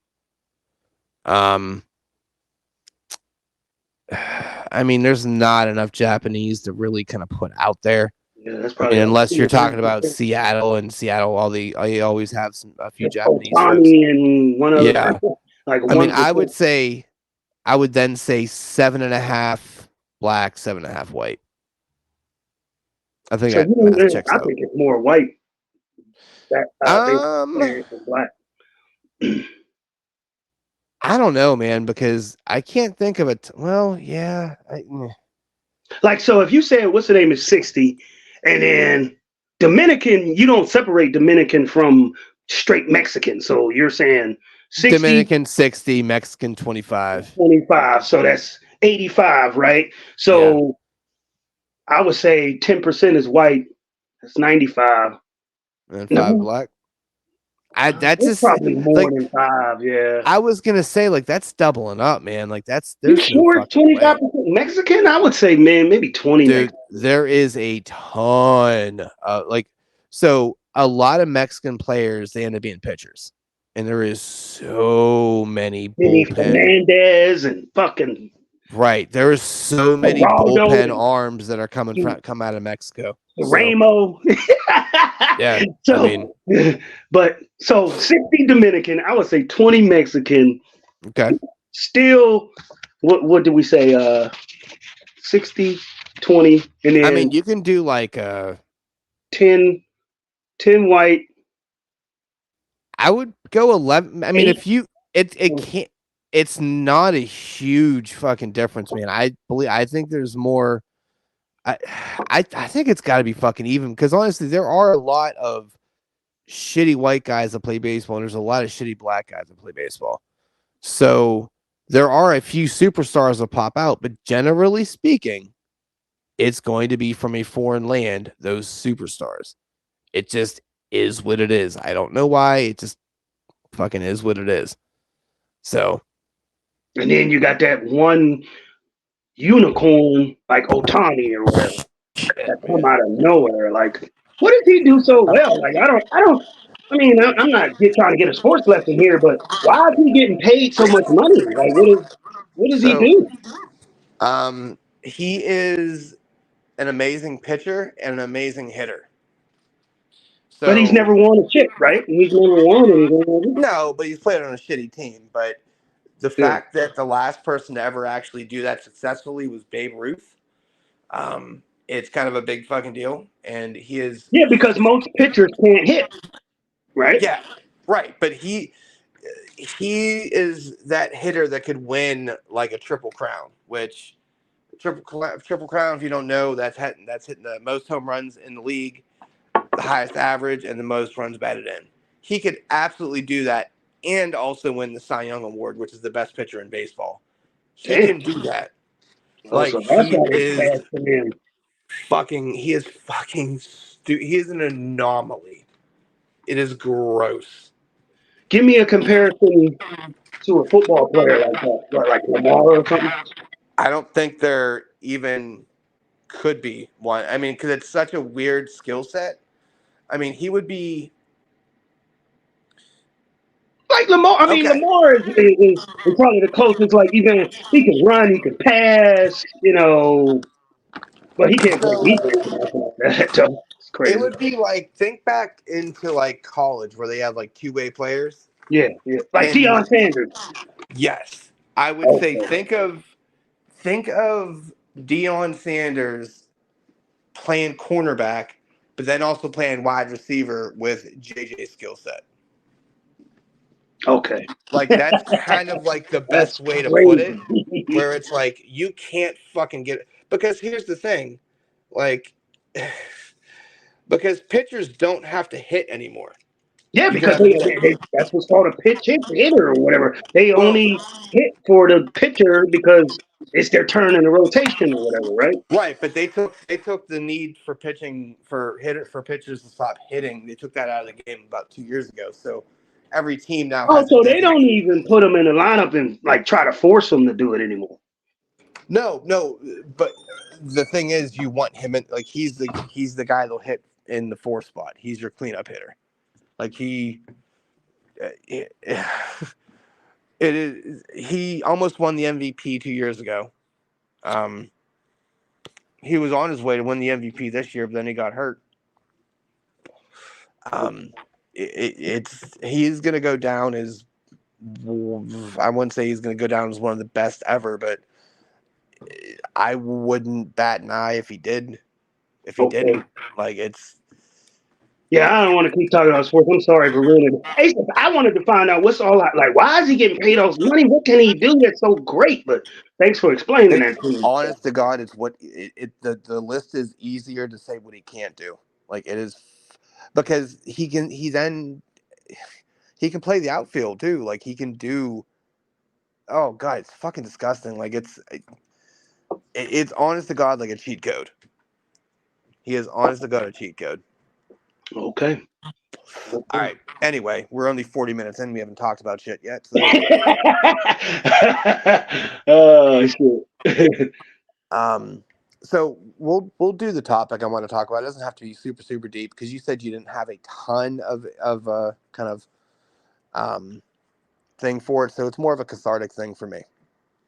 I mean, there's not enough Japanese to really kind of put out there. Yeah, that's I mean, probably unless you're talking about Seattle, and Seattle, you always have a few Japanese folks. Otani and one other. Yeah, Like I mean, 1%. I would then say 7.5 black, 7.5 white. I think So that math checks I out. think it's more white that Um, than black. I don't know, man, because I can't think of it. Well, yeah, Like, so if you say what's the name is 60, and then Dominican, you don't separate Dominican from straight Mexican. So you're saying 60, Dominican 60, Mexican 25. 25. So that's 85, right? Yeah, So I would say 10% is white. That's 95. and 5 No, black. That's it's just probably more like than five. Yeah. I was gonna say, like that's doubling up, man. Like You there's no sure it's fucking way, 25% Mexican? I would say, man, maybe 20 dude. Mexican. There is a ton, so a lot of Mexican players they end up being pitchers, and there is so many Maybe bullpen. Fernandez and fucking Right, there is so many Geraldo bullpen and arms that are come out of Mexico. So Ramo. yeah, I mean, So, but so 60 Dominican, I would say 20 Mexican. okay. Still, what did we say? 60, 20, and I mean, then you can do like 10, 10 white, I would go 11. I mean, 8. if you it can't. It's not a huge fucking difference, man. I think there's more. I I think it's got to be fucking even because honestly, there are a lot of shitty white guys that play baseball, and there's a lot of shitty black guys that play baseball. So there are a few superstars that pop out, but generally speaking, it's going to be from a foreign land. Those superstars. It just is what it is. I don't know why. It just fucking is what it is. So And then you got that one unicorn like Otani or whatever shit, that come man. out of nowhere. Like, what does he do so well? Like, I don't. I mean, I'm not trying to get a sports lesson here, but why is he getting paid so much money? Like, what does he So do? he is an amazing pitcher and an amazing hitter. But he's So never won a chip, right? He's never won anything. no, but he's played on a shitty team. But the Yeah, fact that the last person to ever actually do that successfully was Babe Ruth, it's kind of a big fucking deal. And he is, yeah, because most pitchers can't hit, right? yeah, right. But he is that hitter that could win like a triple crown, which triple crown. If you don't know, that's hitting the most home runs in the league, the highest average, and the most runs batted in. He could absolutely do that and also win the Cy Young Award, which is the best pitcher in baseball. He Damn. can do that. Oh, Like so that's he why they is passed him in. he is an anomaly. It is gross. Give me a comparison to a football player like that, what, like Lamar or something. I don't think there even could be one. I mean, because it's such a weird skill set. I mean, he would be Like Lamar, I mean okay. Lamar is probably the closest. Like even he can run, he can pass, but he can't play So defense or nothing like that. So it's it crazy. would be like think back into like college where they have like two-way players. Yeah, yeah. Like And Deion Sanders. yes, I would say Okay. think of Deion Sanders playing cornerback, but then also playing wide receiver with JJ's skill set. Okay. Like that's kind of like the That's best way to put it, crazy. where it's like you can't fucking get it. Because here's the thing, like because pitchers don't have to hit anymore. Yeah, You can because have they that's what's called a pitch hitter or whatever. They well, only hit for the pitcher because it's their turn in the rotation or whatever, right? right, but they took the need for pitching for pitchers to stop hitting. They took that out of the game about 2 years ago. So every team now Oh, has a so they don't designated. even put them in the lineup and like try to force them to do it anymore. No, but the thing is, you want him in. Like he's the guy that'll hit in the four spot. He's your cleanup hitter. Like it, it is. He almost won the MVP 2 years ago. Um, he was on his way to win the MVP this year, but then he got hurt. It's he's going to go down as, I wouldn't say he's going to go down as one of the best ever, but I wouldn't bat an eye if he did. If he Okay. didn't, like it's. Yeah, I don't want to keep talking about sports. I'm sorry for ruining it. Hey, I wanted to find out what's all like. Why is he getting paid all this money? What can he do that's so great? But thanks for explaining It's that to me. honest to God, it's what the list is easier to say what he can't do. Like it is, because he can play the outfield too. Like he can do. Oh God, it's fucking disgusting. Like it's honest to God like a cheat code. He is honest to God a cheat code. Okay. All right. Anyway, we're only 40 minutes in. We haven't talked about shit yet. So Oh shit. so we'll do the topic I want to talk about. It doesn't have to be super super deep because you said you didn't have a ton of kind of thing for it, so it's more of a cathartic thing for me,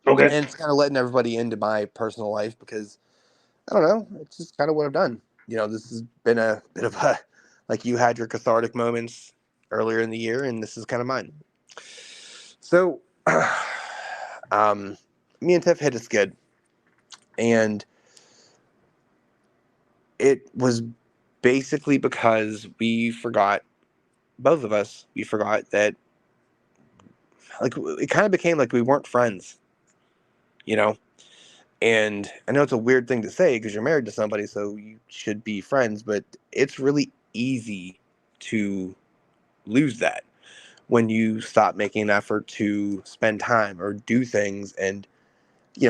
Okay. and it's kind of letting everybody into my personal life because I don't know, it's just kind of what I've done. This has been a bit of a, like, you had your cathartic moments earlier in the year, and this is kind of mine. So me and Tiff hit a skid, and it was basically because both of us forgot that, like, it kind of became like we weren't friends, you know. And I know it's a weird thing to say because you're married to somebody, so you should be friends, but it's really easy to lose that when you stop making an effort to spend time or do things, and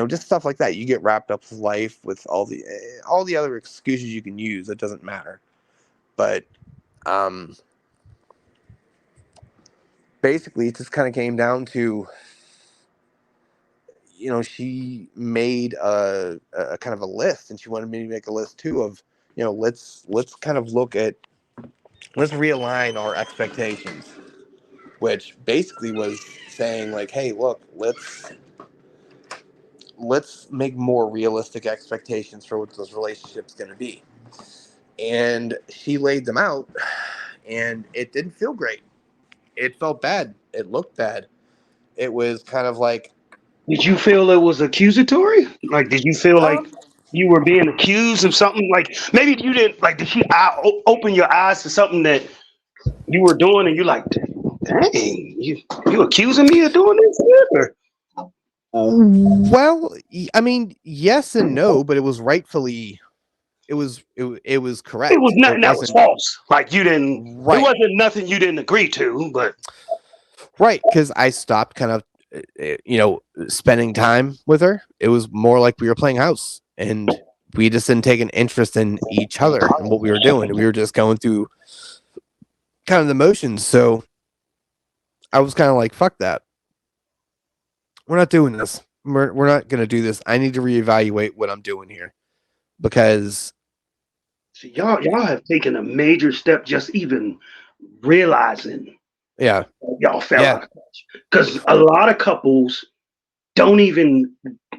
just stuff like that. You get wrapped up with life, with all the other excuses you can use. It doesn't matter. But basically, it just kind of came down to, she made a kind of a list, and she wanted me to make a list too of, let's kind of let's realign our expectations, which basically was saying, like, hey, look, let's make more realistic expectations for what this relationship's going to be. And she laid them out, and it didn't feel great. It felt bad. It looked bad. It was kind of like, Did you feel it was accusatory? Like, did you feel like um, you were being accused of something? Like, maybe you didn't. Like, did she open your eyes to something that you were doing, and you like, dang, you accusing me of doing this? Or, well, I mean, yes and no, but it was rightfully, it was it was correct. It nothing that was wasn't false. Like, you didn't. It right. wasn't nothing you didn't agree to. But Right, because I stopped kind of, spending time with her. It was more like we were playing house, and we just didn't take an interest in each other and what we were doing. We were just going through kind of the motions. So I was kind of like, "Fuck that. We're not doing this. We're not going to do this. I need to reevaluate what I'm doing here because, see, y'all have taken a major step just even realizing yeah, y'all fell yeah, out of touch. Because a lot of couples don't even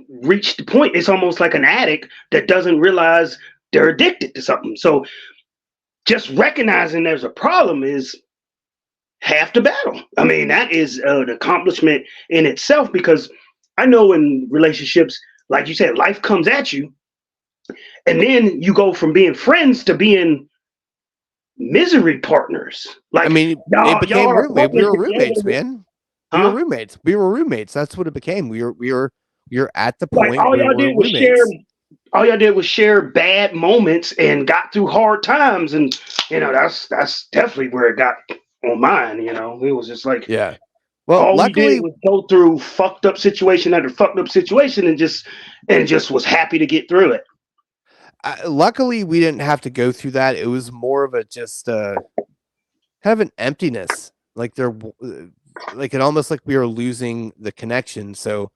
reach the point. It's almost like an addict that doesn't realize they're addicted to something. So just recognizing there's a problem is half the battle. I mean, that is an accomplishment in itself because I know in relationships, like you said, life comes at you, and then you go from being friends to being misery partners. I Like mean, it y'all became are roommate. We partners were roommates, together, man. We were huh? roommates. We were roommates. That's what it became. We were at the Like point where we're roommates. all y'all did was share bad moments and got through hard times, and that's definitely where it got on mine. It was just like Yeah. Well, all we did luckily, was go through fucked up situation after fucked up situation, and just was happy to get through it. luckily we didn't have to go through that. It was more of a just kind of an emptiness. Like like it almost like we were losing the connection. So,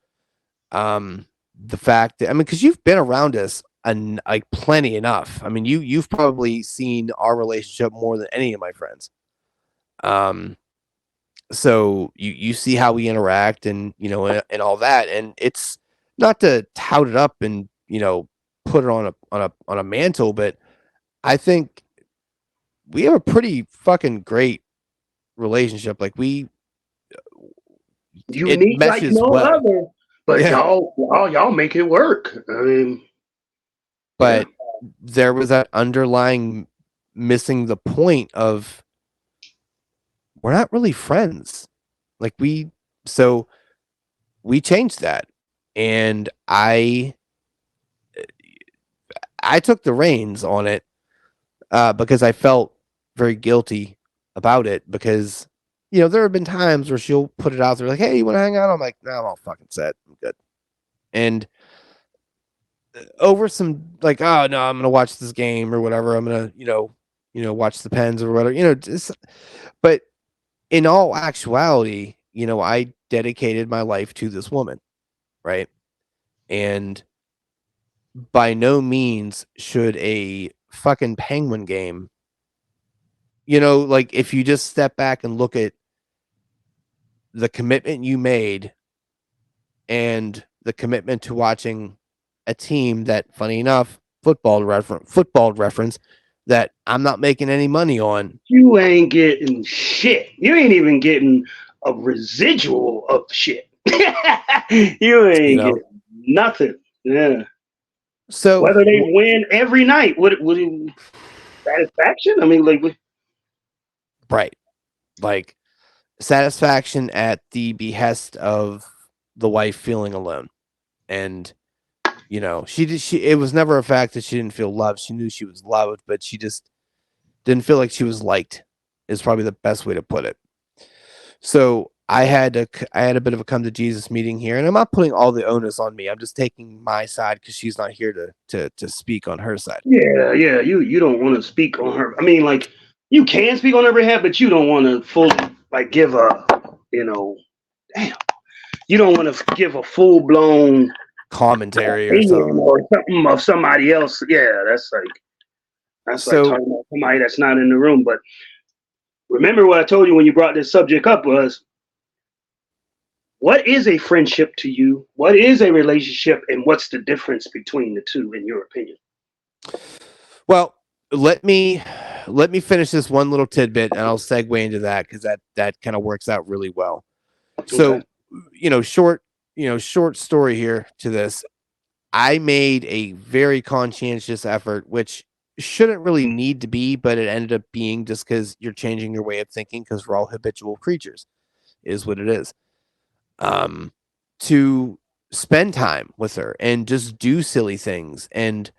the fact that, I mean, because you've been around us and like plenty enough. I mean, you've probably seen our relationship more than any of my friends. Um, so you see how we interact, and and all that, and not to tout it up and, put it on a mantle, but I think we have a pretty fucking great relationship. Like it Unique like meshes no well. other. But Yeah. y'all make it work. I mean, yeah. But there was that underlying missing the point of we're not really friends. Like so we changed that. And I took the reins on it because I felt very guilty about it because there have been times where she'll put it out there like, "Hey, you want to hang out?" I'm like, "No, I'm all fucking set. I'm good." And over some like, "Oh no, I'm gonna watch this game or whatever. I'm gonna watch the Pens or whatever." But in all actuality, I dedicated my life to this woman, right? And by no means should a fucking Penguin game, like if you just step back and look at the commitment you made and the commitment to watching a team that, funny enough, football reference that I'm not making any money on. You ain't getting shit. You ain't even getting a residual of shit. You ain't getting nothing. Yeah. So Whether they win every night, would it satisfaction? I mean, like, right, like satisfaction at the behest of the wife feeling alone, and it was never a fact that she didn't feel loved. She knew she was loved, but she just didn't feel like she was liked, is probably the best way to put it. So I had a bit of a come to Jesus meeting here, and I'm not putting all the onus on me. I'm just taking my side because she's not here to speak on her side. yeah. You don't want to speak on her. I mean, like, you can speak on her behalf, but you don't want to fully like give a, damn. You don't want to give a full blown Commentary or opinion something. or something of somebody else. Yeah, that's like So talking about somebody that's not in the room. But remember what I told you when you brought this subject up was, what is a friendship to you? What is a relationship, and what's the difference between the two, in your opinion? well, let me finish this one little tidbit, and I'll segue into that because that kind of works out really well. So, Okay. short story here to this. I made a very conscientious effort, which shouldn't really need to be, but it ended up being just because you're changing your way of thinking because we're all habitual creatures, is what it is. Um, to spend time with her and just do silly things and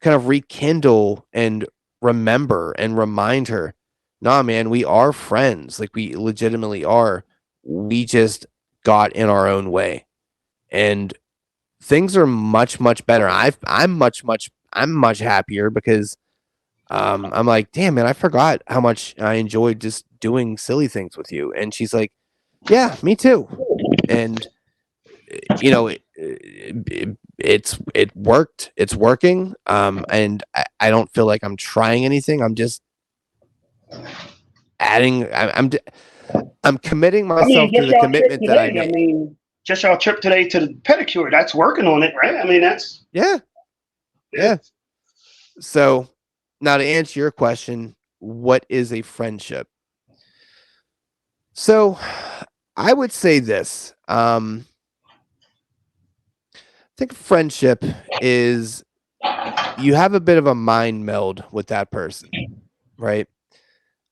kind of rekindle and remember and remind her, nah, man, we are friends. Like we legitimately are. We just got in our own way. And things are much, much better. I'm much happier because I'm like, damn man, I forgot how much I enjoyed just doing silly things with you. And she's like, yeah, me too. And it worked. It's working. And I don't feel like I'm trying anything. I'm just adding. I'm committing I mean, myself to just the y'all trip commitment that I today. I made. mean, just y'all trip today to the pedicure. That's working on it, right? I mean, that's Yeah, yeah. So now to answer your question, what is a friendship? So I would say this. I think friendship is you have a bit of a mind meld with that person, right?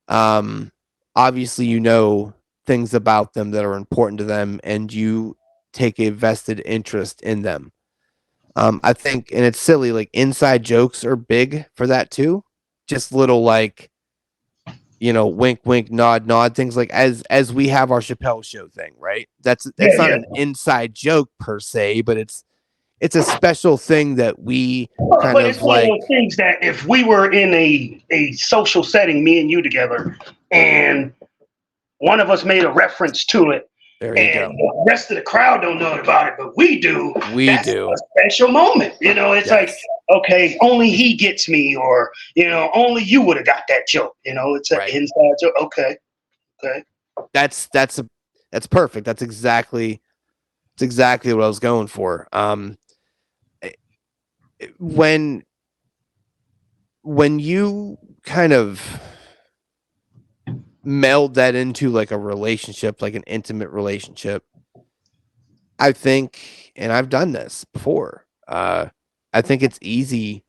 Um, obviously, things about them that are important to them, and you take a vested interest in them. I think, and it's silly, like inside jokes are big for that too. Just little like, wink, wink, nod, nod, things like as we have our Chappelle show thing, right? That's not yeah. an inside joke per se, but it's a special thing that we kind But it's of one of like. those things that if we were in a social setting, me and you together, and one of us made a reference to it, There you and go. the rest of the crowd don't know about it, but we do. We That's do. a special moment. It's like, Yes. okay, only he gets me, or only you would have got that joke. It's an Right. inside joke. Okay, okay. That's perfect. That's exactly It's exactly what I was going for. When you kind of meld that into like a relationship, like an intimate relationship, I think, and I've done this before. I think it's easy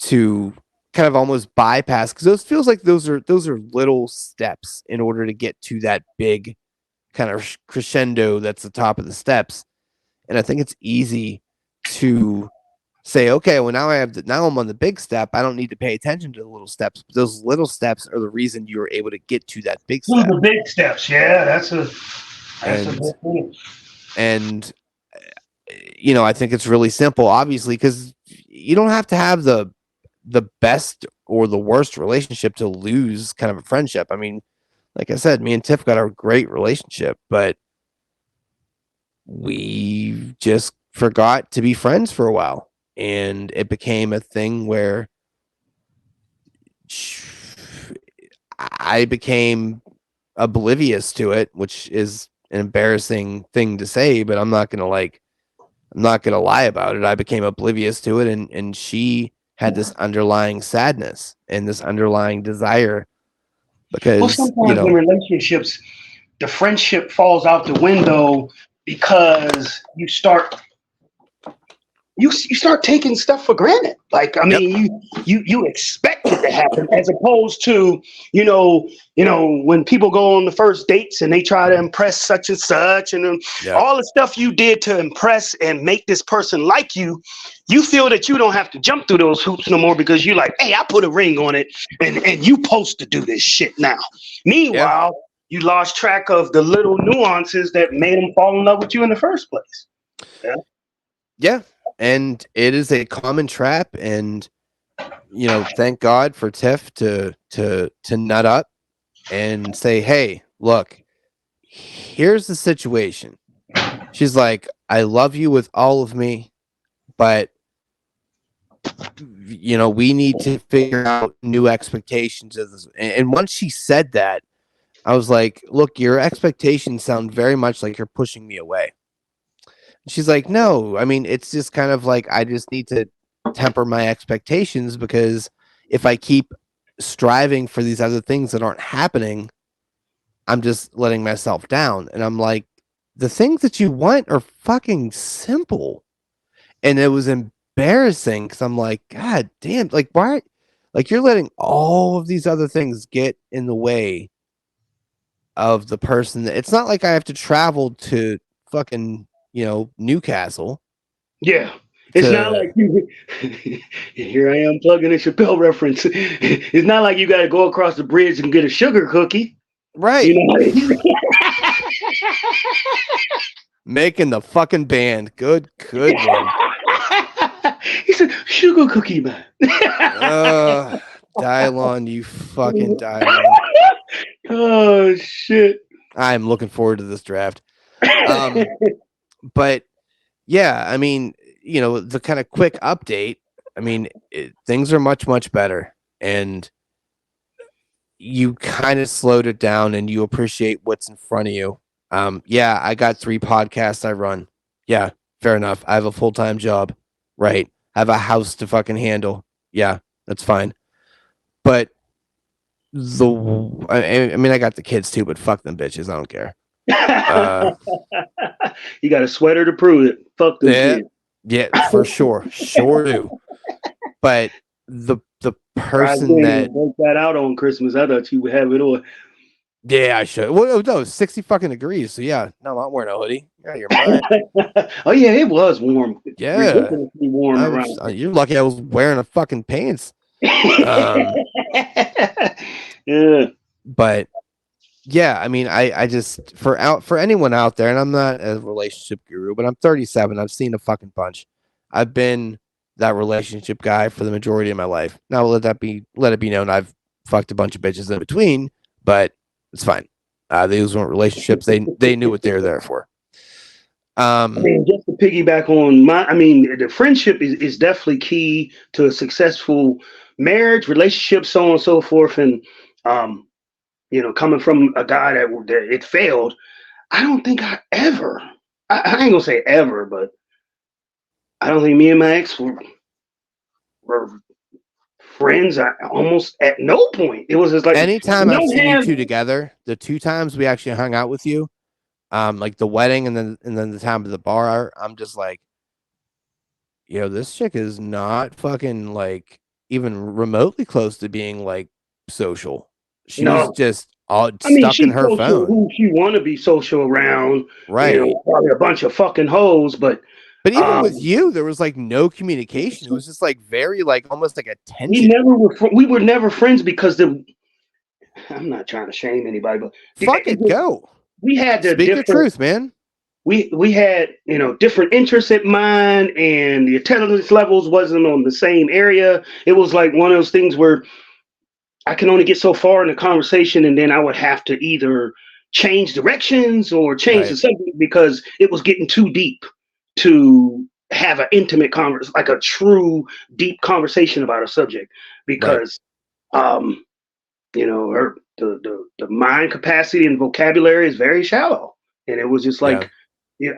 to kind of almost bypass because those feels like those are little steps in order to get to that big kind of crescendo that's the top of the steps. And I think it's easy to say, okay, well now I'm on the big step. I don't need to pay attention to the little steps. But those little steps are the reason you were able to get to that big Those are step. the big steps. Yeah, that's a And good thing. and I think it's really simple, obviously, because you don't have to have the best or the worst relationship to lose kind of a friendship. I mean, like I said, me and Tiff got a great relationship, but we just forgot to be friends for a while. And it became a thing where I became oblivious to it, which is an embarrassing thing to say, but I'm not gonna lie about it. I became oblivious to it, and she had this underlying sadness and this underlying desire Well, because sometimes in relationships, the friendship falls out the window because you start taking stuff for granted. Like, I yep, mean, you expect it to happen as opposed to, when people go on the first dates and they try to impress such and such, and then yep, all the stuff you did to impress and make this person like you feel that you don't have to jump through those hoops no more because you're like, hey, I put a ring on it, and you supposed to do this shit now. yeah, Meanwhile, you lost track of the little nuances that made them fall in love with you in the first place. Yeah. yeah. And it is a common trap, and thank God for Tiff to nut up and say, hey, look, here's the situation. She's like, I love you with all of me, but we need to figure out new expectations of this. And once she said that, I was like, look, your expectations sound very much like you're pushing me away. She's like, no, I mean, it's just kind of like I just need to temper my expectations because if I keep striving for these other things that aren't happening, I'm just letting myself down. And I'm like, the things that you want are fucking simple. And it was embarrassing because I'm like, God damn, like, why? Like, you're letting all of these other things get in the way of the person that it's not like I have to travel to fucking, Newcastle Yeah. It's not to like you. Here I am plugging a Chappelle reference. It's not like you got to go across the bridge and get a sugar cookie. You right. know. Making the fucking band. Good one. He said, "Sugar cookie man." Dylon, you fucking Dylon. Oh shit. I'm looking forward to this draft. But yeah, I mean, the kind of quick update. I mean, things are much, much better. And you kind of slowed it down and you appreciate what's in front of you. Yeah, I got 3 podcasts I run. Yeah, fair enough. I have a full-time job. Right. I have a house to fucking handle. Yeah, that's fine. But I mean, I got the kids too, but fuck them bitches. I don't care. You got a sweater to prove it. Fuck them Yeah, kids. yeah, for sure. Sure do. But the I person didn't that even break that out on Christmas. I thought you would have it on. yeah, I should. Well, no, 60 fucking degrees. So yeah, no, I'm not wearing a hoodie. Yeah, you're mine. Oh yeah, it was warm. Yeah. Ridiculously warm around. You're lucky I was wearing a fucking pants. Yeah. But yeah, I mean, I just for anyone out there, and I'm not a relationship guru, but I'm 37. I've seen a fucking bunch. I've been that relationship guy for the majority of my life. Now let it be known I've fucked a bunch of bitches in between, but it's fine. These weren't relationships. They knew what they were there for. I mean, just to piggyback on the friendship is definitely key to a successful marriage, relationship, so on and so forth. And coming from a guy that it failed, I don't think I ever I ain't gonna say ever, but I don't think me and my ex were friends. Almost at no point. It was just like Anytime we I've don't seen you have. two together, the two times we actually hung out with you, like the wedding and then the time of the bar, I'm just like, yo, this chick is not fucking like even remotely close to being like social. She's No, just all I mean stuck in she's her social. phone. Who she want to be social around? Right. Probably a bunch of fucking hoes. But But even with um, you, there was like no communication. It was just like very like almost like a we tension. never were. We were never friends because the. I'm not trying to shame anybody, but Fuck it, go. we had the Speak your different. truth, man. We had different interests at mine, and the intelligence levels wasn't on the same area. It was like one of those things where I can only get so far in the conversation, and then I would have to either change directions or change the Right. subject because it was getting too deep to have an intimate conversation, like a true deep conversation about a subject. Right. Because um, her the mind capacity and vocabulary is very shallow, and it was just Yeah. like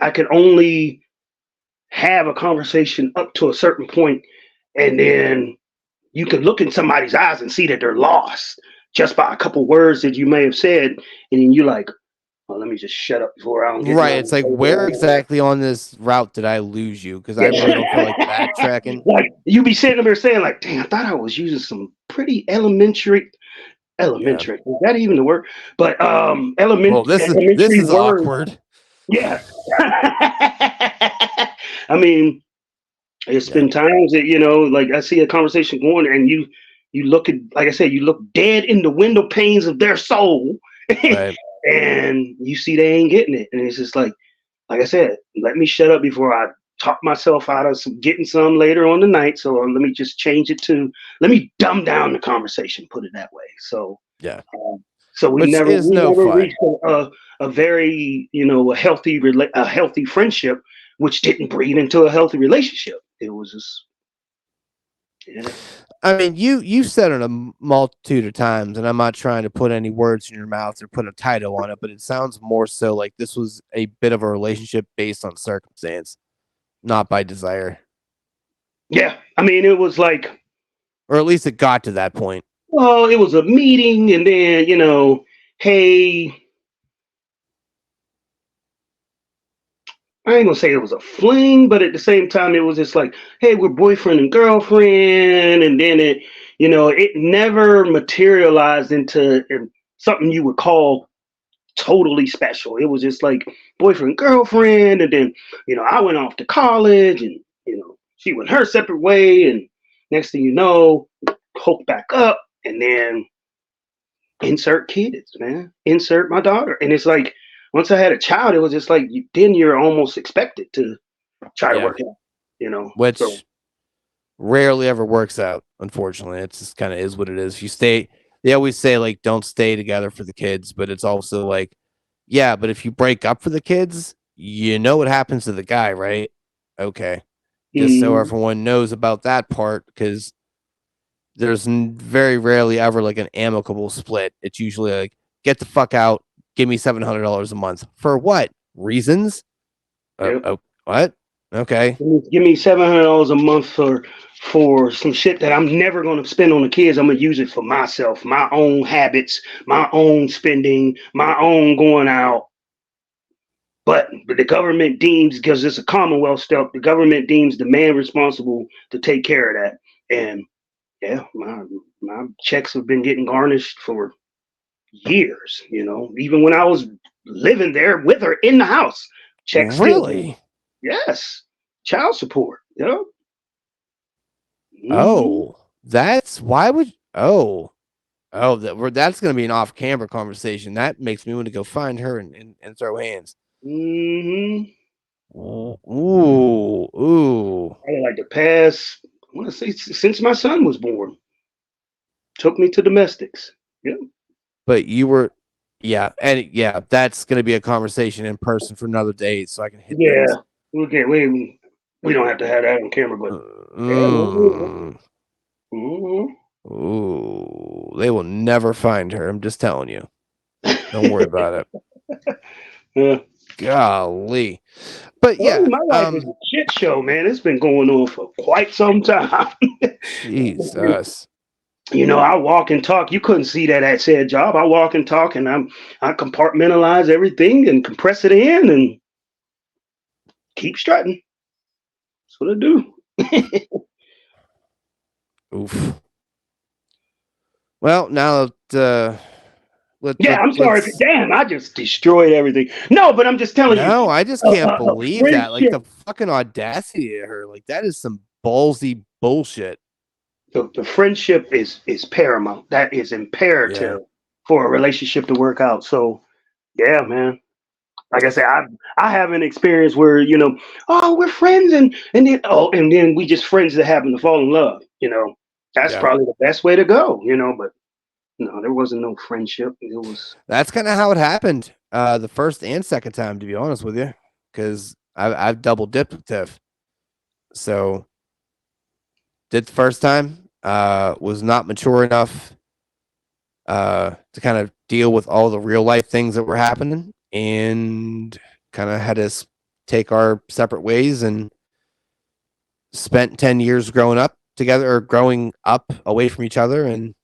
I could only have a conversation up to a certain point, and then you can look in somebody's eyes and see that they're lost just by a couple words that you may have said, and then you're like, "Oh, let me just shut up before I don't get Right. nothing." It's like where exactly on this route did I lose you? Because I really don't feel like backtracking. Like you be sitting there saying, "Like, dang, I thought I was using some pretty elementary." Yeah. Elementary is that even the word? But Well, this elementary is words. awkward. Yeah. I mean, it's Yeah. been times that like I see a conversation going, and you look at, like I said, you look dead in the window panes of their soul, Right. and you see they ain't getting it, and it's just like I said, let me shut up before I talk myself out of getting some later on the night. So let me just change it to let me dumb down the conversation, put it that way. So Yeah. um, so Which is we no never fun. reached a very a healthy friendship, which didn't breed into a healthy relationship. It was just yeah. I mean, you've said it a multitude of times, and I'm not trying to put any words in your mouth or put a title on it, but it sounds more so like this was a bit of a relationship based on circumstance, not by desire, Yeah. I mean, it was like, or at least it got to that point. well, it was a meeting, and then hey, I ain't gonna say it was a fling, but at the same time, it was just like, hey, we're boyfriend and girlfriend, and then it never materialized into something you would call totally special. It was just like boyfriend, girlfriend, and then I went off to college, and she went her separate way, and next thing you know, hooked back up, and then insert kids, man, insert my daughter, and it's like once I had a child, it was just like then you're almost expected to try to Yeah, work it out, So which rarely ever works out. Unfortunately, it just kind of is what it is. You stay. They always say like don't stay together for the kids, but it's also like, yeah, but if you break up for the kids, you know what happens to the guy, right? Okay, just so mm, everyone knows about that part, because there's very rarely ever like an amicable split. It's usually like get the fuck out, give me $700 a month for what reasons? yep. What? Okay, Give me $700 a month for some shit that I'm never going to spend on the kids. I'm gonna use it for myself, my own habits, my own spending, my own going out. But the government deems, because it's a Commonwealth stuff, the government deems the man responsible to take care of that. And yeah, my checks have been getting garnished for years. Even when I was living there with her in the house, checks still. really? Yes, child support. Hmm. Oh, that's why would oh that's gonna be an off camera conversation. That makes me want to go find her and throw hands. Hmm. Ooh. I like the past. I want to say since my son was born, took me to domestics. Yeah. But you were, yeah, and yeah, that's gonna be a conversation in person for another day, so I can hit Yeah. those. Okay. We don't have to have that on camera, but yeah. Mm, Mm-hmm. ooh, they will never find her. I'm just telling you. Don't worry about it. Yeah. Golly. But Well, yeah, my life is a shit show, man. It's been going on for quite some time. Jesus. You know, I walk and talk. You couldn't see that at said job. I walk and talk, and I compartmentalize everything and compress it in and keep strutting. That's what I do. Oof. Well, now Yeah, I'm sorry. let's. Damn, I just destroyed everything. No, but I'm just telling you, No, I just can't a believe that. Like friendship. the fucking audacity of her. Like that is some ballsy bullshit. The friendship is paramount. That is Yeah. imperative for a relationship to work out. So, yeah, man. Like I said, I have an experience where oh, we're friends, and then we just friends that happen to fall in love. That's Yeah. probably the best way to go. But no, there wasn't no friendship. It was. That's kind of how it happened. The first and second time, to be honest with you, because I've double dipped with Tiff. So did the first time, was not mature enough to kind of deal with all the real life things that were happening, and kind of had us take our separate ways, and spent 10 years growing up together, or growing up away from each other, and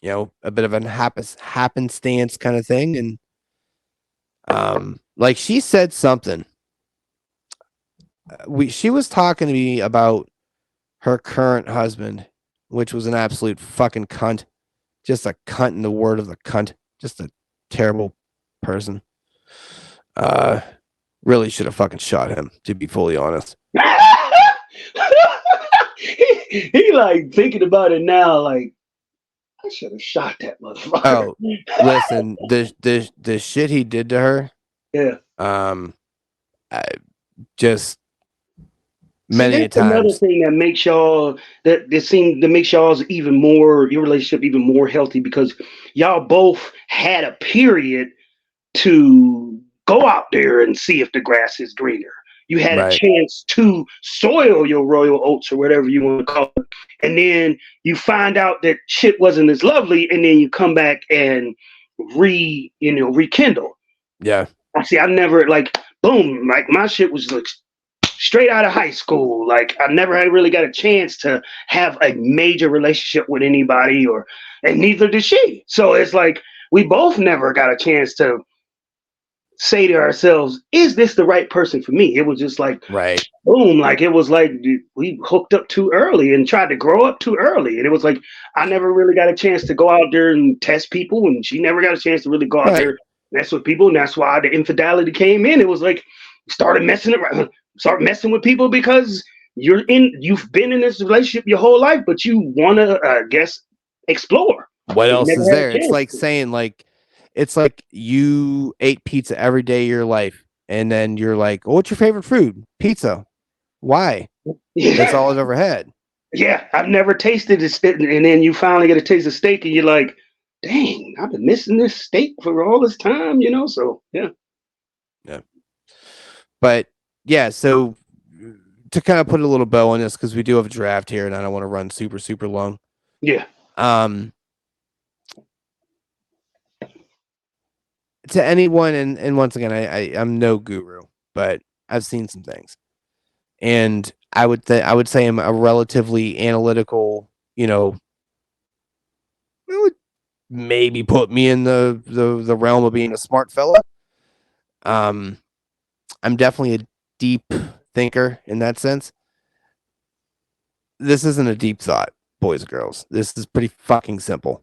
a bit of an happenstance kind of thing. And like she said something, she was talking to me about her current husband, which was an absolute fucking cunt. Just a cunt in the word of the cunt. Just a terrible person. Really should have fucking shot him, to be fully honest. he like thinking about it now, like I should have shot that motherfucker. Oh, listen, the shit he did to her. Yeah. I just See, many a that's another times. thing that makes y'all's your relationship even more healthy, because y'all both had a period to go out there and see if the grass is greener. You had a Right. chance to soil your royal oats or whatever you want to call it. And then you find out that shit wasn't as lovely, and then you come back and rekindle. Yeah. I never like boom, like my shit was like straight out of high school. Like I never had really got a chance to have a major relationship with anybody, and neither did she. So it's like we both never got a chance to say to ourselves, is this the right person for me? It was just like Right. boom, like it was like we hooked up too early and tried to grow up too early. And it was like I never really got a chance to go out there and test people, and she never got a chance to really go out there Right. and mess with people. And that's why the infidelity came in. It was like started messing around, start messing with people because you've been in this relationship your whole life, but you want to, explore. What And you else never is had a there? It's chance. like saying, like, it's like you ate pizza every day of your life, and then you're like, oh, what's your favorite food? Pizza. Why? That's all I've ever had. Yeah, I've never tasted it, and then you finally get a taste of steak, and you're like, "Dang, I've been missing this steak for all this time." So yeah, Yeah. But yeah, so to kind of put a little bow on this, because we do have a draft here, and I don't want to run super, super long. yeah. To anyone, and once again, I'm no guru, but I've seen some things, and I would say I'm a relatively analytical. It would maybe put me in the realm of being a smart fella. I'm definitely a deep thinker in that sense. This isn't a deep thought, boys and girls. This is pretty fucking simple.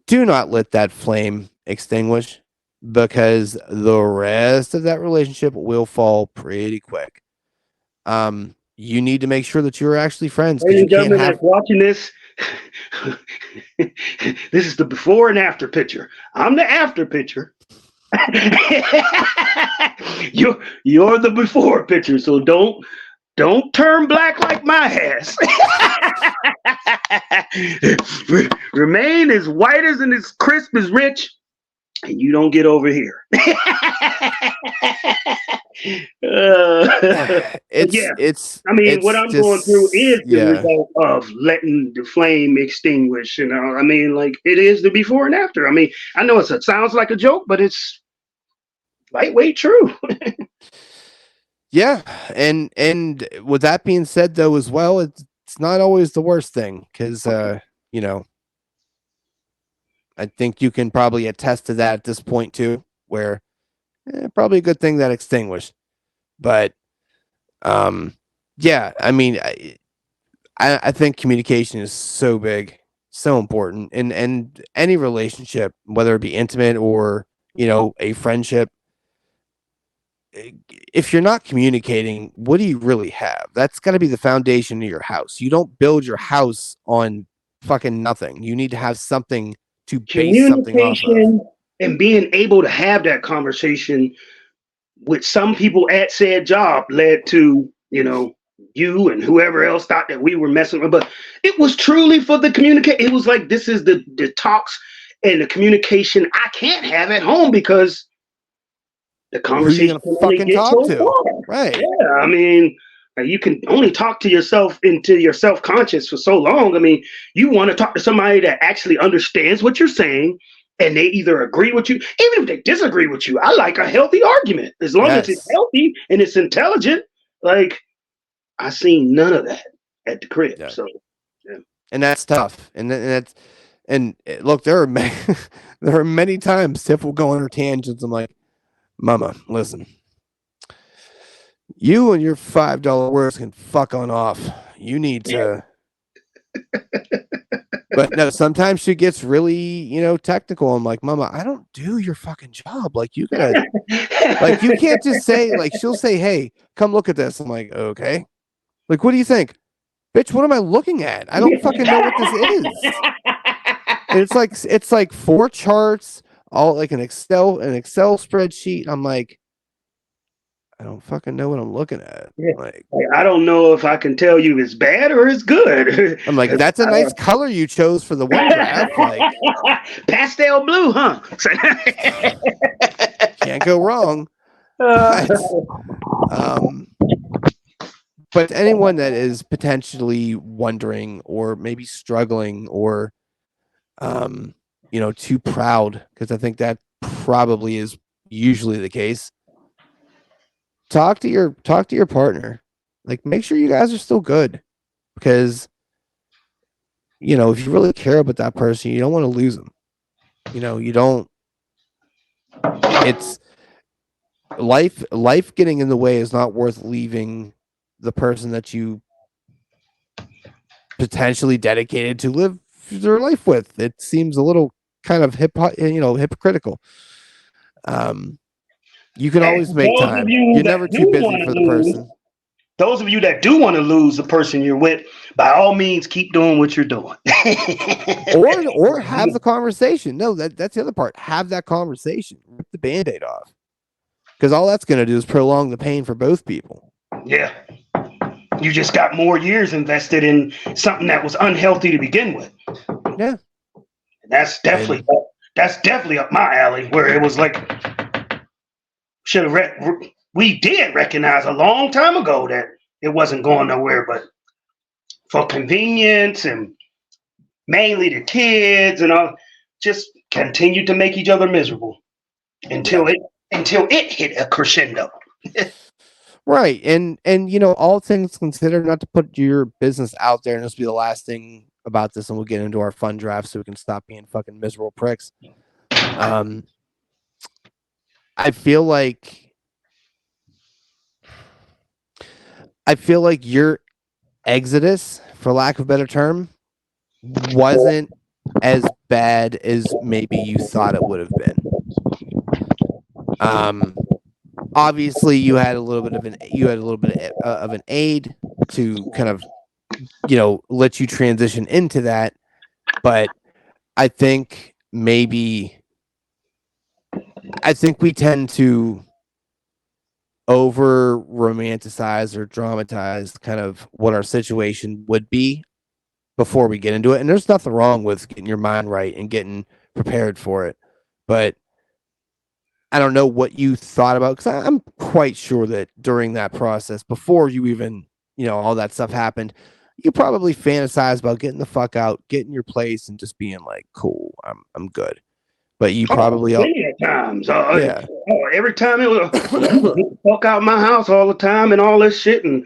Do not let that flame extinguish, because the rest of that relationship will fall pretty quick. You need to make sure that you're actually friends, because Ladies you and can't gentlemen have. that's watching this, this is the before and after picture. I'm the after picture. You're the before picture, so don't turn black like my ass. Remain as white as and as crisp as Rich, and you don't get over here. Yeah, I mean, what it's I'm going through is just, the yeah. result of letting the flame extinguish. I mean, like it is the before and after. I mean, I know it sounds like a joke, but it's lightweight true. Yeah, and with that being said, though, as well, it's not always the worst thing because you know, I think you can probably attest to that at this point too, where probably a good thing that extinguished. But um, yeah, I mean, I think communication is so big, so important, and any relationship, whether it be intimate or a friendship, if you're not communicating, what do you really have? That's got to be the foundation of your house. You don't build your house on fucking nothing. You need to have something to base something off of. Communication and being able to have that conversation with some people at said job led to, you and whoever else thought that we were messing with. But it was truly for the communicate. It was like, this is the talks and the communication I can't have at home because the Who are you conversation gonna can only fucking get talk so to? far. Right. Yeah, I mean, you can only talk to yourself into your self-conscious for so long. I mean, you want to talk to somebody that actually understands what you're saying and they either agree with you, even if they disagree with you. I like a healthy argument as long as it's Yes. healthy and it's intelligent. Like, I seen none of that at the crib. Yeah. So, yeah. And that's tough. Look, there are there are many times Tiff will go on her tangents. I'm like, Mama, listen, you and your $5 words can fuck on off. You need to. But no, sometimes she gets really, technical. I'm like, Mama, I don't do your fucking job. Like, you gotta, like, you can't just say, like, she'll say, hey, come look at this. I'm like, okay. Like, what do you think? Bitch, what am I looking at? I don't fucking know what this is. And it's like 4 charts, all like an Excel spreadsheet. I'm like, I don't fucking know what I'm looking at. Yeah. Like, I don't know if I can tell you it's bad or it's good. I'm like, that's a nice color you chose for the one graph. Like, pastel blue, huh? can't go wrong. But but anyone that is potentially wondering or maybe struggling or too proud, because I think that probably is usually the case. Talk to your partner. Like, make sure you guys are still good, because if you really care about that person, you don't want to lose them. You don't. It's life getting in the way is not worth leaving the person that you potentially dedicated to live their life with. It seems a little kind of hypocritical. You can always make those of time. you You're that never do too busy want to for the lose, person. those of you that do want to lose the person you're with, by all means, keep doing what you're doing. or have the conversation. No, that's the other part. Have that conversation. Rip the Band-Aid off. Because all that's going to do is prolong the pain for both people. Yeah. You just got more years invested in something that was unhealthy to begin with. Yeah. That's definitely up my alley, where it was like, we did recognize a long time ago that it wasn't going nowhere, but for convenience and mainly the kids and all, just continued to make each other miserable until it hit a crescendo. Right. And all things considered, not to put your business out there, and this will be the last thing about this, and we'll get into our fun draft so we can stop being fucking miserable pricks. I feel like your exodus, for lack of a better term, wasn't as bad as maybe you thought it would have been. Obviously you had a little bit of an aid to kind of let you transition into that, but I think we tend to over romanticize or dramatize kind of what our situation would be before we get into it. And there's nothing wrong with getting your mind right and getting prepared for it. But I don't know what you thought about, because I'm quite sure that during that process, before you even, all that stuff happened, you probably fantasized about getting the fuck out, getting your place, and just being like, cool, I'm good. but you Oh, probably plenty of times. yeah. Every time it was, get the fuck out my house all the time and all this shit, and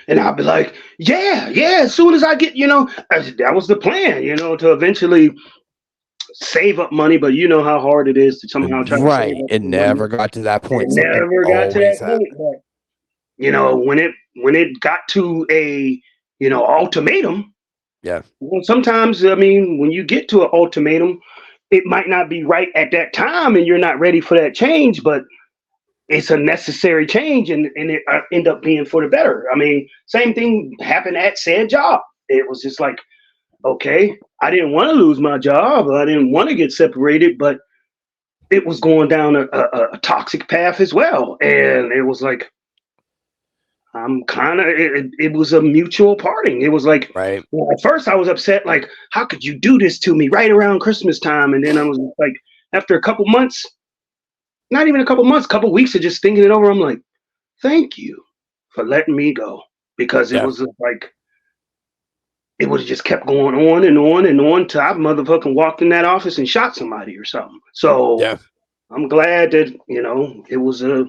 and I'll be like, yeah, yeah. As soon as I get, that was the plan, to eventually save up money. But you know how hard it is to somehow try to save Right. up It the money. never got to that It point. Something never got to that always point. happened. But when it got to a ultimatum. Yeah. Well, sometimes, I mean, when you get to an ultimatum, it might not be right at that time and you're not ready for that change, but it's a necessary change and it end up being for the better. I mean, same thing happened at said job. It was just like, okay, I didn't want to lose my job. I didn't want to get separated, but it was going down a toxic path as well. And it was like, I'm kind of. It was a mutual parting. It was like, Right. well, at first I was upset, like, how could you do this to me right around Christmas time? And then I was like, after a couple months, not even a couple months, couple weeks of just thinking it over, I'm like, thank you for letting me go, because it Yeah. was just like it would have just kept going on and on and on till I motherfucking walked in that office and shot somebody or something. So Yeah. I'm glad that it was a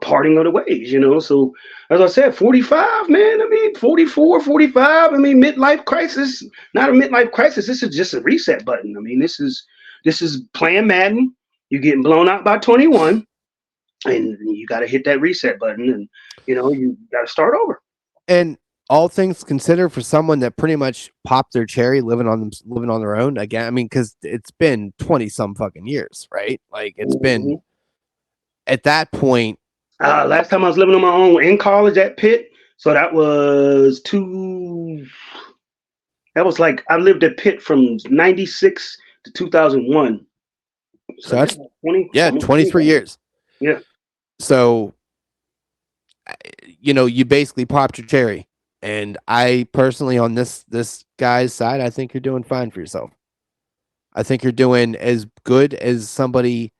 parting of the ways. So as I said, 45, man, I mean, 44, 45, I mean, midlife crisis, not a midlife crisis. This is just a reset button. I mean, this is playing Madden. You're getting blown out by 21 and you got to hit that reset button and, you got to start over. And all things considered, for someone that pretty much popped their cherry, living on their own again. I mean, because it's been 20 some fucking years, right? Like it's been Mhm. at that point. Last time I was living on my own in college at Pitt. So that was like, I lived at Pitt from 96 to 2001. So So yeah, that's 20, yeah, almost 23 25. years. Yeah. So you basically popped your cherry. And I personally, on this guy's side, I think you're doing fine for yourself. I think you're doing as good as somebody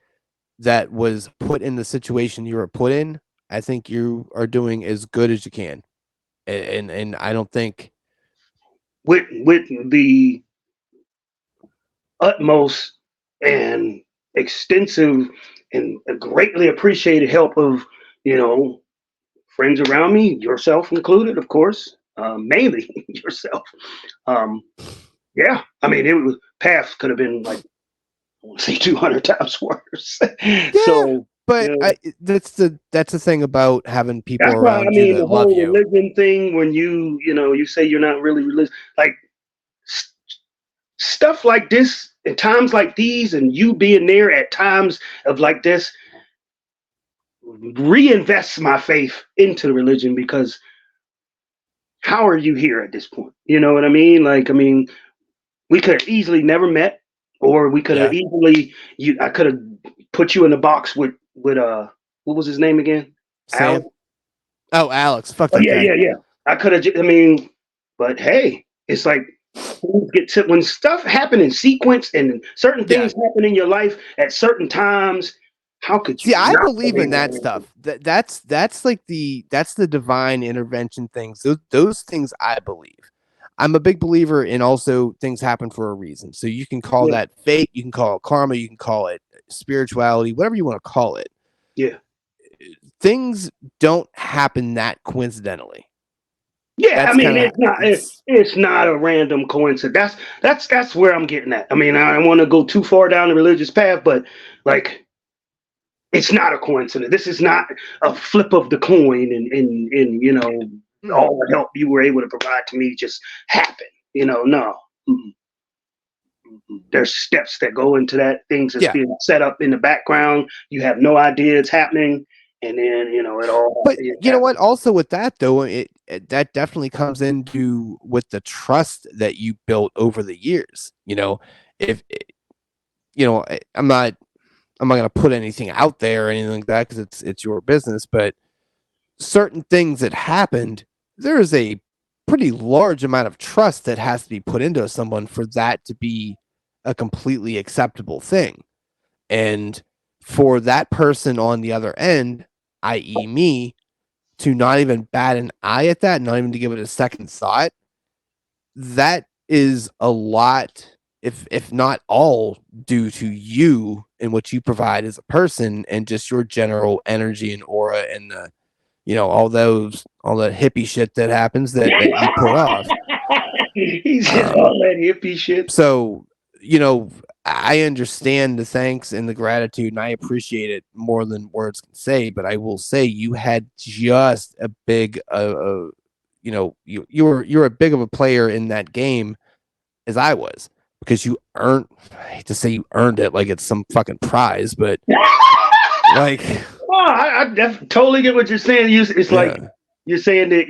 that was put in the situation you were put in. I think you are doing as good as you can. And I don't think With the utmost and extensive and greatly appreciated help of, you know, friends around me, yourself included, of course, mainly yourself. Um, yeah, I mean, it was path could have been like, I want to say 200 times worse. yeah, So, but yeah. that's the thing about having people That's why I around you mean the that love whole you. religion thing. When you say you're not really religious, like stuff like this, in times like these, and you being there at times of like this, reinvests my faith into the religion, because how are you here at this point? You know what I mean? Like, I mean, we could have easily never met, or we could have Yeah. easily I could have put you in the box with what was his name again? Sam. Alex. Oh, Alex. Fuck Oh that yeah, guy. yeah, yeah. I could have. I mean, but hey, it's like when stuff happen in sequence and certain Yeah. things happen in your life at certain times. How could you See, I not believe believe in that in stuff. That's like that's the divine intervention things. Those things I believe. I'm a big believer in also things happen for a reason. So you can call Yeah, that fate, you can call it karma, you can call it spirituality, whatever you want to call it. yeah, Things don't happen that coincidentally. yeah. I That's mean, kind of it's not a random coincidence. That's where I'm getting at. I mean, I don't want to go too far down the religious path, but like, it's not a coincidence. This is not a flip of the coin, and all the help you were able to provide to me just happened. No. Mm-mm. There's steps that go into that. Things that's yeah. being set up in the background. You have no idea it's happening, and then But it you know happens. what? Also with that though, it that definitely comes into with the trust that you built over the years. If I'm not going to put anything out there or anything like that because it's your business, but certain things that happened, there is a pretty large amount of trust that has to be put into someone for that to be a completely acceptable thing. And for that person on the other end, i.e., me, to not even bat an eye at that, not even to give it a second thought, that is a lot. if not all due to you and what you provide as a person and just your general energy and aura and all the hippie shit that happens that you put off. He said all that hippie shit. So, I understand the thanks and the gratitude, and I appreciate it more than words can say. But I will say, you had just a big, you're a big of a player in that game as I was, because you earned. I hate to say you earned it like it's some fucking prize, but like, Oh, I totally get what you're saying. It's like yeah, you're saying that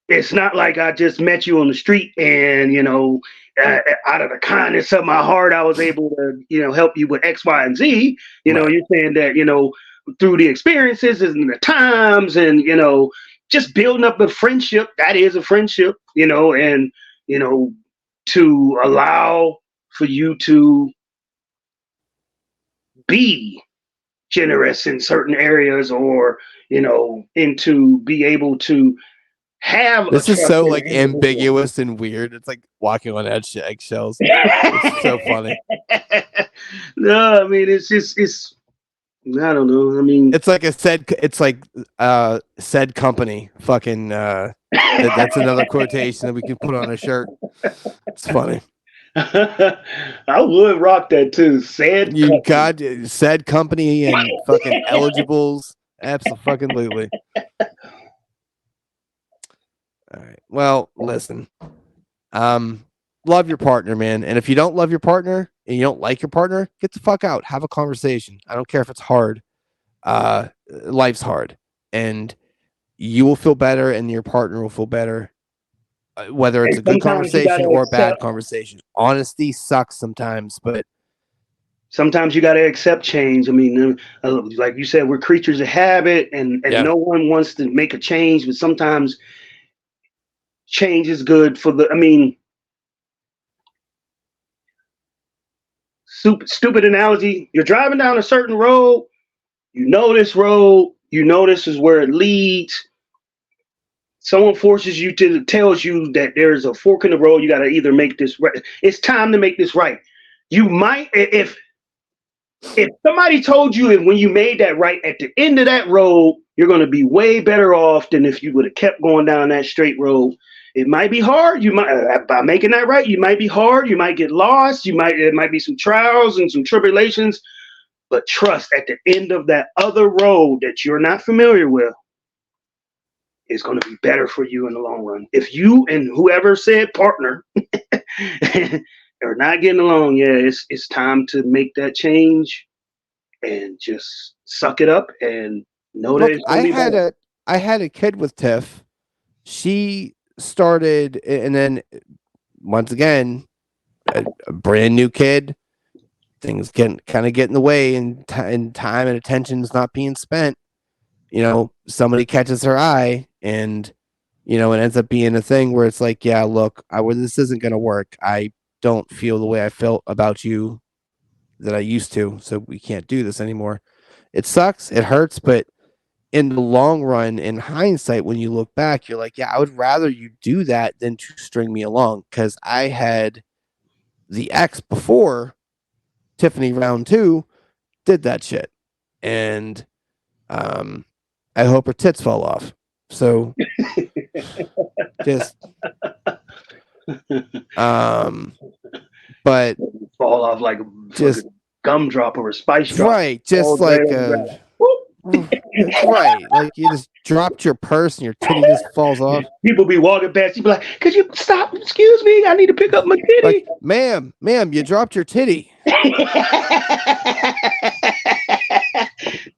it's not like I just met you on the street and out of the kindness of my heart I was able to help you with X, Y, and Z. right. You're saying that through the experiences and the times and just building up a friendship. That is a friendship, and to allow for you to be generous in certain areas or and to be able to have a This is so trusted like individual. ambiguous and weird. It's like walking on eggshells. It's so funny. No, I mean it's I don't know. I mean It's like said company. Fucking that's another quotation that we can put on a shirt. It's funny. I would rock that too. Sad You company. got said company and fucking eligibles. Absolutely. All right. Well, listen. Love your partner, man. And if you don't love your partner and you don't like your partner, get the fuck out. Have a conversation. I don't care if it's hard. Life's hard, and you will feel better, and your partner will feel better. Whether it's And a good sometimes you conversation gotta or a bad accept conversation. Honesty sucks sometimes, but sometimes you got to accept change. I mean, like you said, we're creatures of habit, and yeah. no one wants to make a change. But sometimes change is good for the. I mean, stupid analogy. You're driving down a certain road. You know this road. You know this is where it leads. Someone forces you to tells you that there's a fork in the road. You got to either make this right. It's time to make this right. You might if somebody told you when you made that right at the end of that road, you're going to be way better off than if you would have kept going down that straight road. It might be hard. You might by making that right. You might be hard. You might get lost. It might be some trials and some tribulations. But trust at the end of that other road that you're not familiar with is going to be better for you in the long run. If you and whoever said partner are not getting along, yeah, it's time to make that change and just suck it up and know that Look, it's only better. I had a kid with Tiff. She started, and then once again, a brand new kid. Things get in the way, and time and attention's not being spent. Somebody catches her eye, and it ends up being a thing where it's like, yeah, look, this isn't gonna work. I don't feel the way I felt about you that I used to, so we can't do this anymore. It sucks, it hurts, but in the long run, in hindsight, when you look back, you're like, yeah, I would rather you do that than to string me along, because I had the ex before Tiffany round two did that shit, and um, I hope her tits fall off. So just but Fall off like a just fucking gumdrop or a spice drop. right, just All right like on the ground. it's right, like you just dropped your purse and your titty just falls off. People be walking past, you be like, "Could you stop? Excuse me, I need to pick up my Like, kitty." ma'am, you dropped your titty.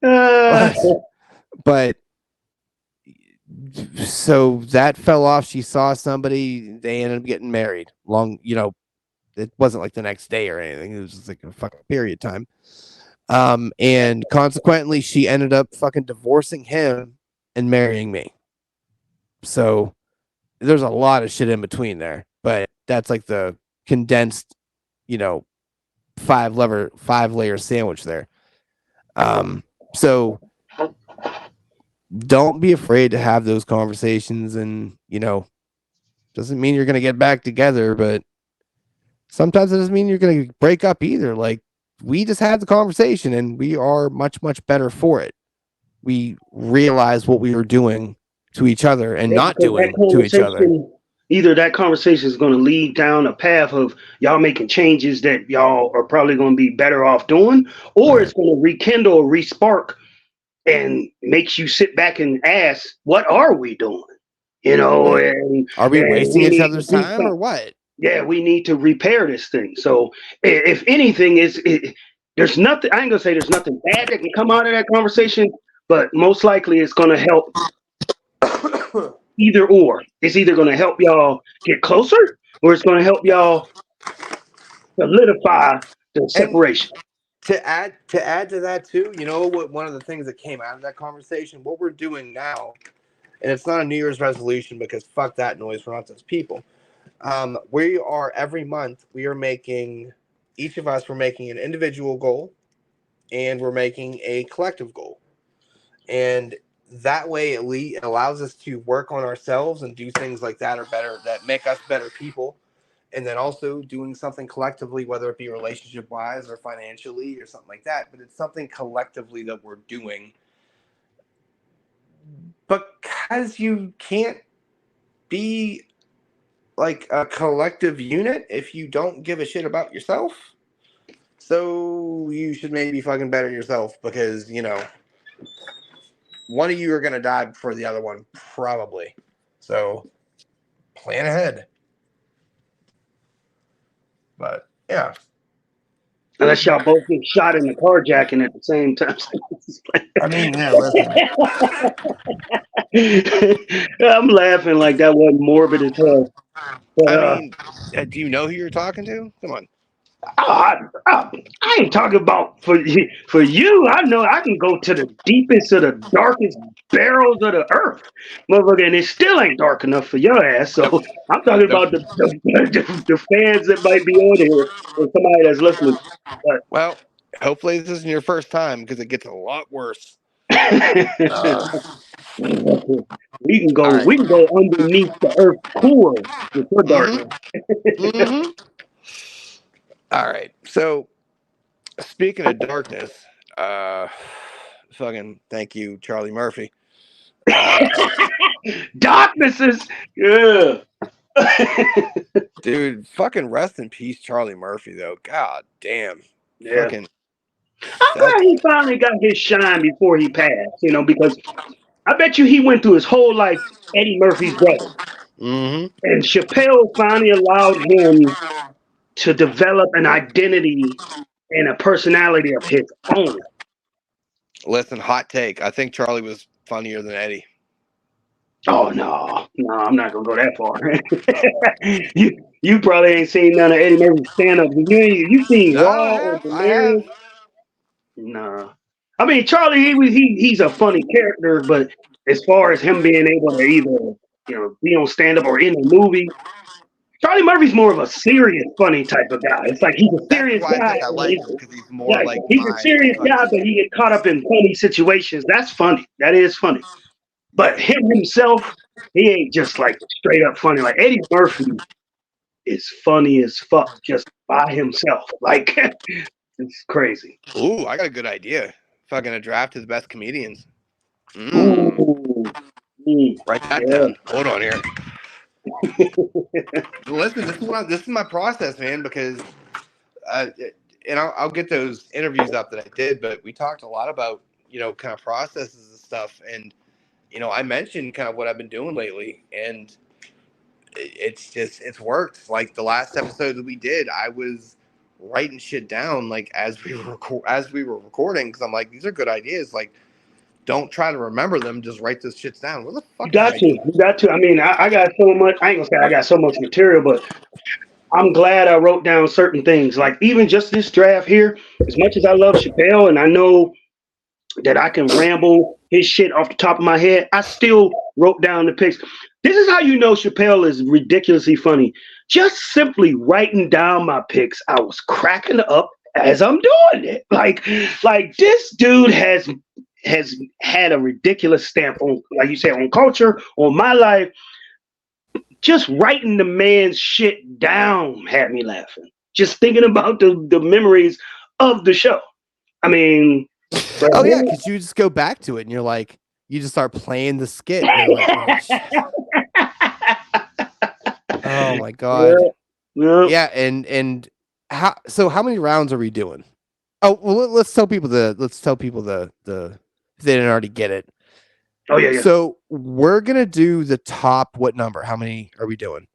uh, But but so that fell off. She saw somebody. They ended up getting married. It wasn't like the next day or anything. It was just like a fucking period time. And consequently, she ended up fucking divorcing him and marrying me. So there's a lot of shit in between there, but that's like the condensed, you know, five layer sandwich there. So don't be afraid to have those conversations, and doesn't mean you're gonna get back together, but sometimes it doesn't mean you're going to break up either. Like, we just had the conversation and we are much, much better for it. We realize what we were doing to each other and Yeah, not because that doing to each other. conversation, either that conversation is going to lead down a path of y'all making changes that y'all are probably going to be better off doing, or Right. it's going to rekindle or respark and makes you sit back and ask, what are we doing? You know, Right. Are we and wasting we each need to other's do time or something. what? Yeah, we need to repair this thing. So, if anything, there's nothing. I ain't gonna say there's nothing bad that can come out of that conversation, but most likely it's gonna help either or. It's either gonna help y'all get closer, or it's gonna help y'all solidify the And separation. to add to that too, you know what? One of the things that came out of that conversation, what we're doing now, and it's not a New Year's resolution because fuck that noise. We're not those people. We are every month we are making each of us we're making an individual goal and we're making a collective goal, and that way it allows us to work on ourselves and do things like that are better that make us better people, and then also doing something collectively, whether it be relationship wise or financially or something like that, but it's something collectively that we're doing because you can't be like a collective unit if you don't give a shit about yourself. So you should maybe fucking better yourself because, one of you are going to die before the other one, probably. So plan ahead. But yeah. Unless y'all both get shot in the carjacking at the same time. I mean, yeah, listen. I'm laughing like that wasn't morbid as hell. But I mean, do you know who you're talking to? Come on. I ain't talking about for you. I know I can go to the deepest of the darkest barrels of the earth, motherfucker, and it still ain't dark enough for your ass. So Nope. I'm talking Nope. about the fans that might be on here and somebody that's listening. But Well, hopefully this isn't your first time because it gets a lot worse. All right. we can go underneath the earth core with your darkness. Mm-hmm. Mm-hmm. All right. So speaking of darkness, uh, fucking thank you, Charlie Murphy. Darknesses, yeah. Dude, fucking rest in peace, Charlie Murphy, though. God damn. Yeah. Fucking, I'm glad that's. he finally got his shine before he passed, because I bet you he went through his whole life Eddie Murphy's brother. Mm-hmm. And Chappelle finally allowed him to develop an identity and a personality of his own. Listen, hot take. I think Charlie was funnier than Eddie. Oh no, I'm not gonna go that far. you probably ain't seen none of Eddie Murphy's stand up. You seen No, I Raw or have. I have. Delirious? Nah. I mean Charlie he's a funny character, but as far as him being able to either be on stand up or in a movie, Charlie Murphy's more of a serious, funny type of guy. It's like he's a That's serious why I guy. think I like him because he's more Like like he's a my serious guy, fucking. but he get caught up in funny situations. That's funny. That is funny. But Yeah. him himself, he ain't just like straight up funny. Like Eddie Murphy is funny as fuck just by himself. Like it's crazy. Ooh, I got a good idea. Fucking a draft of the best comedians. Mmm. Ooh, mm, Write that yeah. down. Hold on here. Listen, this is my process, man, because uh, and I'll get those interviews up that I did, but we talked a lot about kind of processes and stuff, and I mentioned kind of what I've been doing lately, and it's worked. Like the last episode that we did, I was writing shit down like as we were recording because I'm like, these are good ideas. Like, don't try to remember them, just write this shit down. What the You fuck is got my to. D? You got to. I mean, I got so much. I ain't gonna say I got so much material, but I'm glad I wrote down certain things. Like even just this draft here, as much as I love Chappelle and I know that I can ramble his shit off the top of my head, I still wrote down the picks. This is how you know Chappelle is ridiculously funny. Just simply writing down my picks, I was cracking up as I'm doing it. Like this dude has had a ridiculous stamp on, like you said, on culture, on my life. Just writing the man's shit down had me laughing. just thinking about the memories of the show. I mean, Oh yeah, because you just go back to it and you're like, you just start playing the skit. And you're like, oh, shit. Oh my god. Yeah, and how many rounds are we doing? Oh well, let's tell people the if they didn't already get it. Oh yeah. So we're gonna do the top. What number? How many are we doing?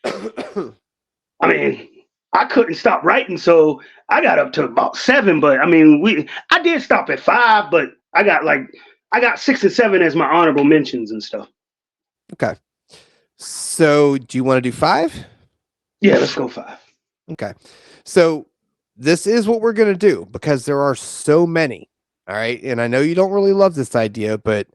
I mean, I couldn't stop writing, so I got up to about 7. But I mean, I did stop at 5, but I got 6 and 7 as my honorable mentions and stuff. Okay. So do you want to do 5? Yeah, let's go 5. Okay. So this is what we're gonna do because there are so many. All right, and I know you don't really love this idea, but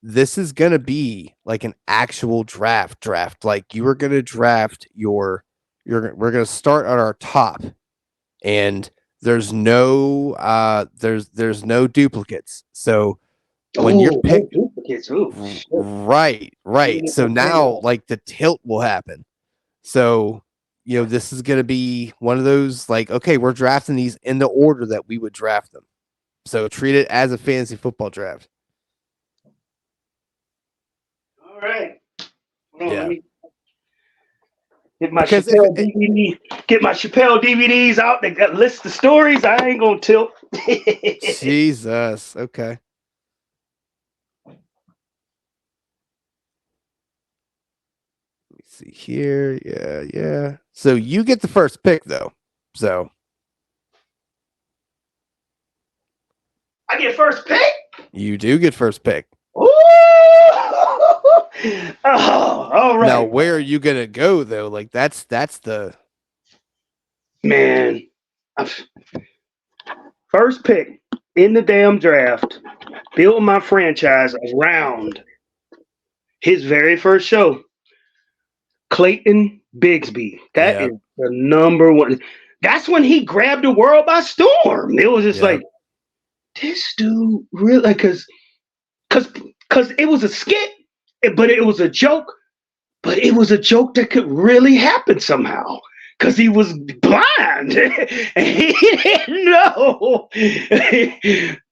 this is gonna be like an actual draft. Like you are gonna draft we're gonna start at our top, and there's no duplicates. So when you're picked, duplicates, right. So now like the tilt will happen. So this is gonna be one of those like, okay, we're drafting these in the order that we would draft them. So treat it as a fantasy football draft. All right. Yeah. Get my Chappelle DVDs out. They got list of stories. I ain't gonna tilt. Jesus. Okay. Let me see here. Yeah. So you get the first pick though. So I get first pick. You do get first pick. Ooh! Oh, all right. Now, where are you gonna go though? Like that's the man. First pick in the damn draft. Build my franchise around his very first show. Clayton Bigsby. That is the number one. That's when he grabbed the world by storm. It was just like, this dude really, because it was a skit, but it was a joke, but it was a joke that could really happen somehow because he was blind and he didn't know.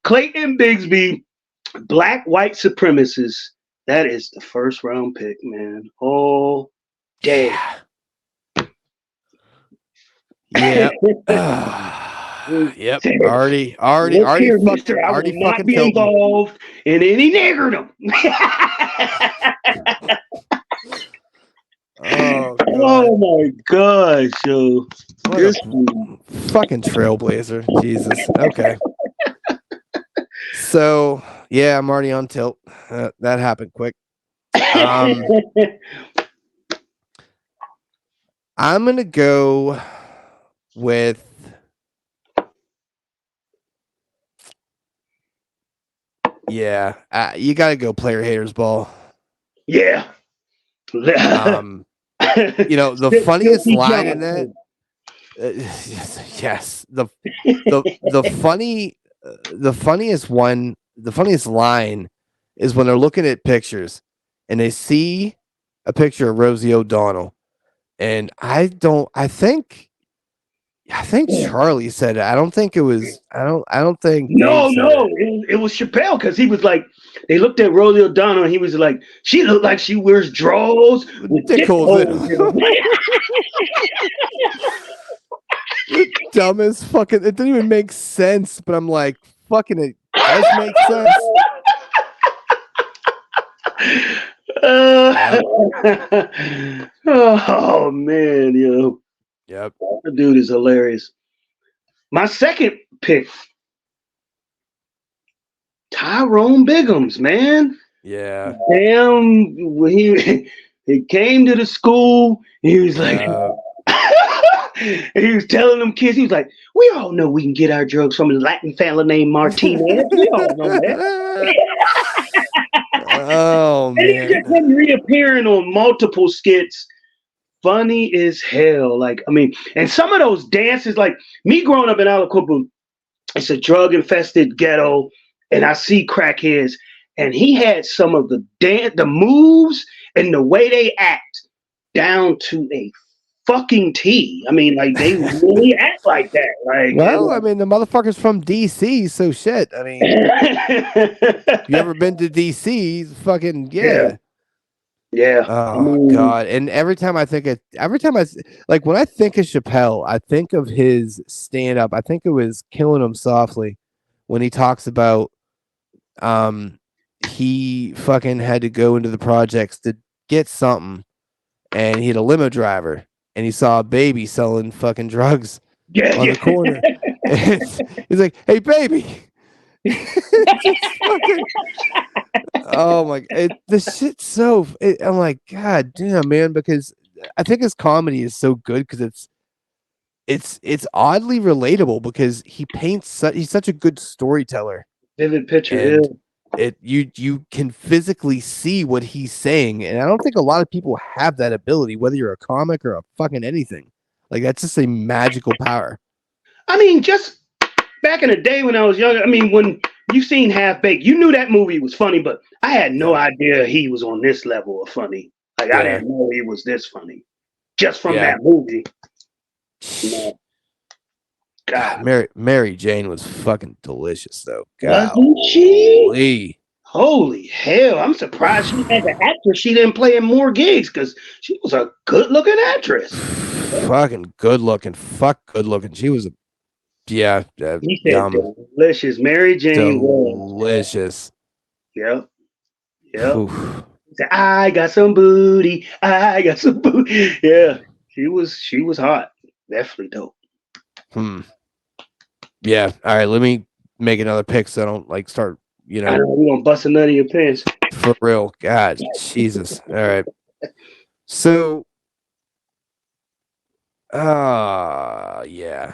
Clayton Bigsby, black white supremacist. That is the first round pick, man. Oh, damn. Yeah. Yep. Already fucking be involved in any niggerdom. Oh my gosh, yo. Fucking trailblazer. Jesus. Okay. So yeah, I'm already on tilt. That happened quick. I'm gonna go with you gotta go player haters ball. Yeah. The funniest line in that. Yes, the funniest line is when they're looking at pictures and they see a picture of Rosie O'Donnell, and I think Charlie said it. I don't think it was. I don't think. No. It was Chappelle because he was like, they looked at Rosie O'Donnell and he was like, she looked like she wears drawers with dick holes in them. Dumbest fucking. It didn't even make sense, but I'm like, fucking, it does make sense. Oh man, yo. Yep. That dude is hilarious. My second pick, Tyrone Biggums, man. Yeah. Damn, when he came to the school, he was like, he was telling them kids, he was like, we all know we can get our drugs from a Latin fella named Martinez. We all know that. Oh, man. And he just been reappearing on multiple skits. Funny as hell. Like, I mean, and some of those dances, like me growing up in Aliquippa, it's a drug-infested ghetto, and I see crackheads, and he had some of the moves and the way they act down to a fucking T. I mean, like they really act like that. Like, Well, I mean, the motherfucker's from DC, so shit. I mean, you ever been to DC? Fucking yeah, yeah. yeah. I Oh mean, God! And like when I think of Chappelle, I think of his stand up. I think it was Killing Him Softly when he talks about he fucking had to go into the projects to get something, and he had a limo driver, and he saw a baby selling fucking drugs yeah, on yeah. the corner. And he's like, "Hey, baby." It's just fucking. Oh my! This shit's so. I'm like, God damn, man, because I think his comedy is so good because it's oddly relatable because he paints. He's such a good storyteller, Vivid picture. Yeah. and you can physically see what he's saying, and I don't think a lot of people have that ability. Whether you're a comic or a fucking anything, like that's just a magical power. I mean, just back in the day when I was younger. I mean, when you seen Half Baked, you knew that movie was funny, but I had no Yeah, idea he was on this level of funny. Like I yeah, didn't know he was this funny just from yeah. that movie. You know, God, God, Mary Jane was fucking delicious though. wasn't she? Golly. Holy hell! I'm surprised she as an actress she didn't play in more gigs because she was a good-looking actress. Fucking good looking. Fuck good looking. She was a yeah, He said yum. delicious. Mary Jane was. Delicious. Yep. Yep. Oof. He said, I got some booty. I got some booty. Yeah. She was hot. Definitely dope. Hmm. Yeah. All right. Let me make another pick so I don't like start, I don't know, we gonna bust a nut in your pants. for real. God, Jesus. All right. So yeah.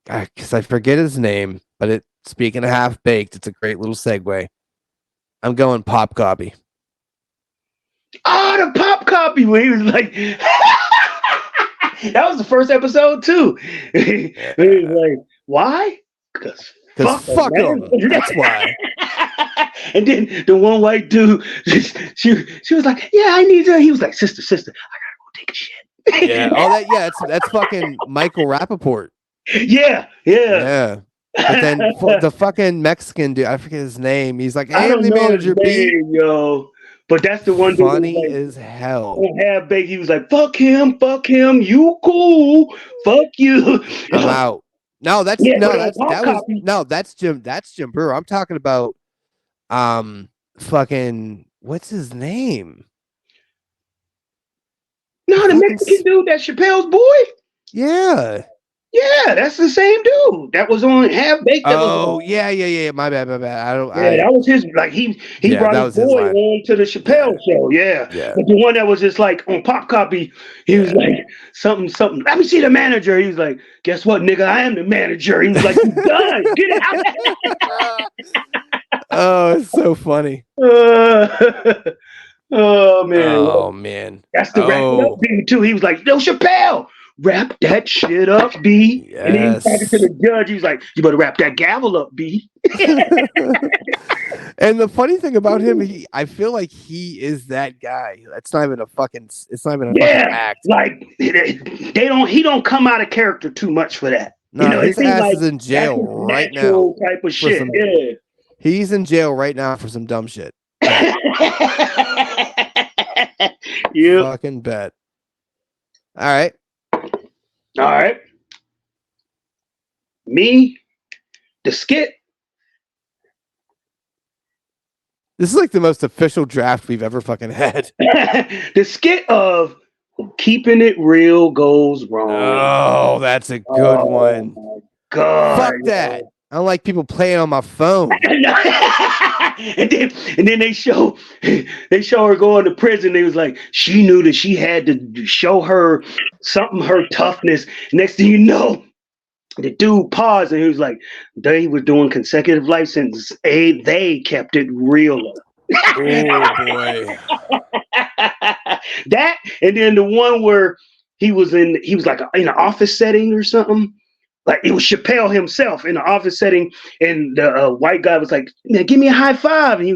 Because I forget his name, but speaking of half baked, it's a great little segue. I'm going pop copy. Oh, the pop copy when he was like that was the first episode too. He was like, why? Because Because fuck 'em, fuck man. him. That's why. And then the one white dude, she was like, yeah, I need to. He was like, sister, I gotta go take a shit. Yeah. Oh, that's fucking Michael Rappaport. Yeah, yeah. Yeah. But then the fucking Mexican dude, I forget his name. He's like, I hey, I'm don't the know his manager, B. name, yo. But that's the one dude who was Funny like, as hell. on Half Baked, he was like, fuck him, you cool, fuck you. I'm out. No, Yeah, but on Pop Copy, that's Jim Brewer. I'm talking about fucking what's his name? The no, the fucking Mexican dude, that Chappelle's boy. yeah. Yeah, that's the same dude that was on Half Baked. That was Oh, yeah. My bad. yeah, that was his. Like he Yeah, brought that his was his boy line. on to the Yeah. Chappelle show. Yeah, Yeah. but the one that was just like on Pop Copy, he was Yeah. like something. Let me see the manager. He was like, guess what, nigga? I am the manager. He was like, you done? Get out. Oh, it's so funny. Oh man, Oh man. that's the wrap it up Oh, dude too. He was like, yo, Chappelle, wrap that shit up, B. And then he was talking to yes. the judge. He was like, you better wrap that gavel up, B. And the funny thing about him, I feel like he is that guy. It's not even a fucking Yeah, act. like he don't come out of character too much for that. You No, know, it his seems ass like is in that's jail his right now natural type of for shit. some Yeah. he's in jail right now for some dumb shit. Bet. Yep. Fucking bet. All right. All right. Me, the skit. This is like the most official draft we've ever fucking had. The skit of keeping it real goes wrong. Oh, that's a good one. My God. Fuck that. I don't like people playing on my phone. and then they show her going to prison. They was like, she knew that she had to show her something, her toughness. Next thing you know, the dude paused and he was like, they were doing consecutive life sentences. They kept it real. Oh boy. That and then the one where he was like in an office setting or something. Like it was Chappelle himself in the office setting, and the white guy was like, "Man, give me a high five." And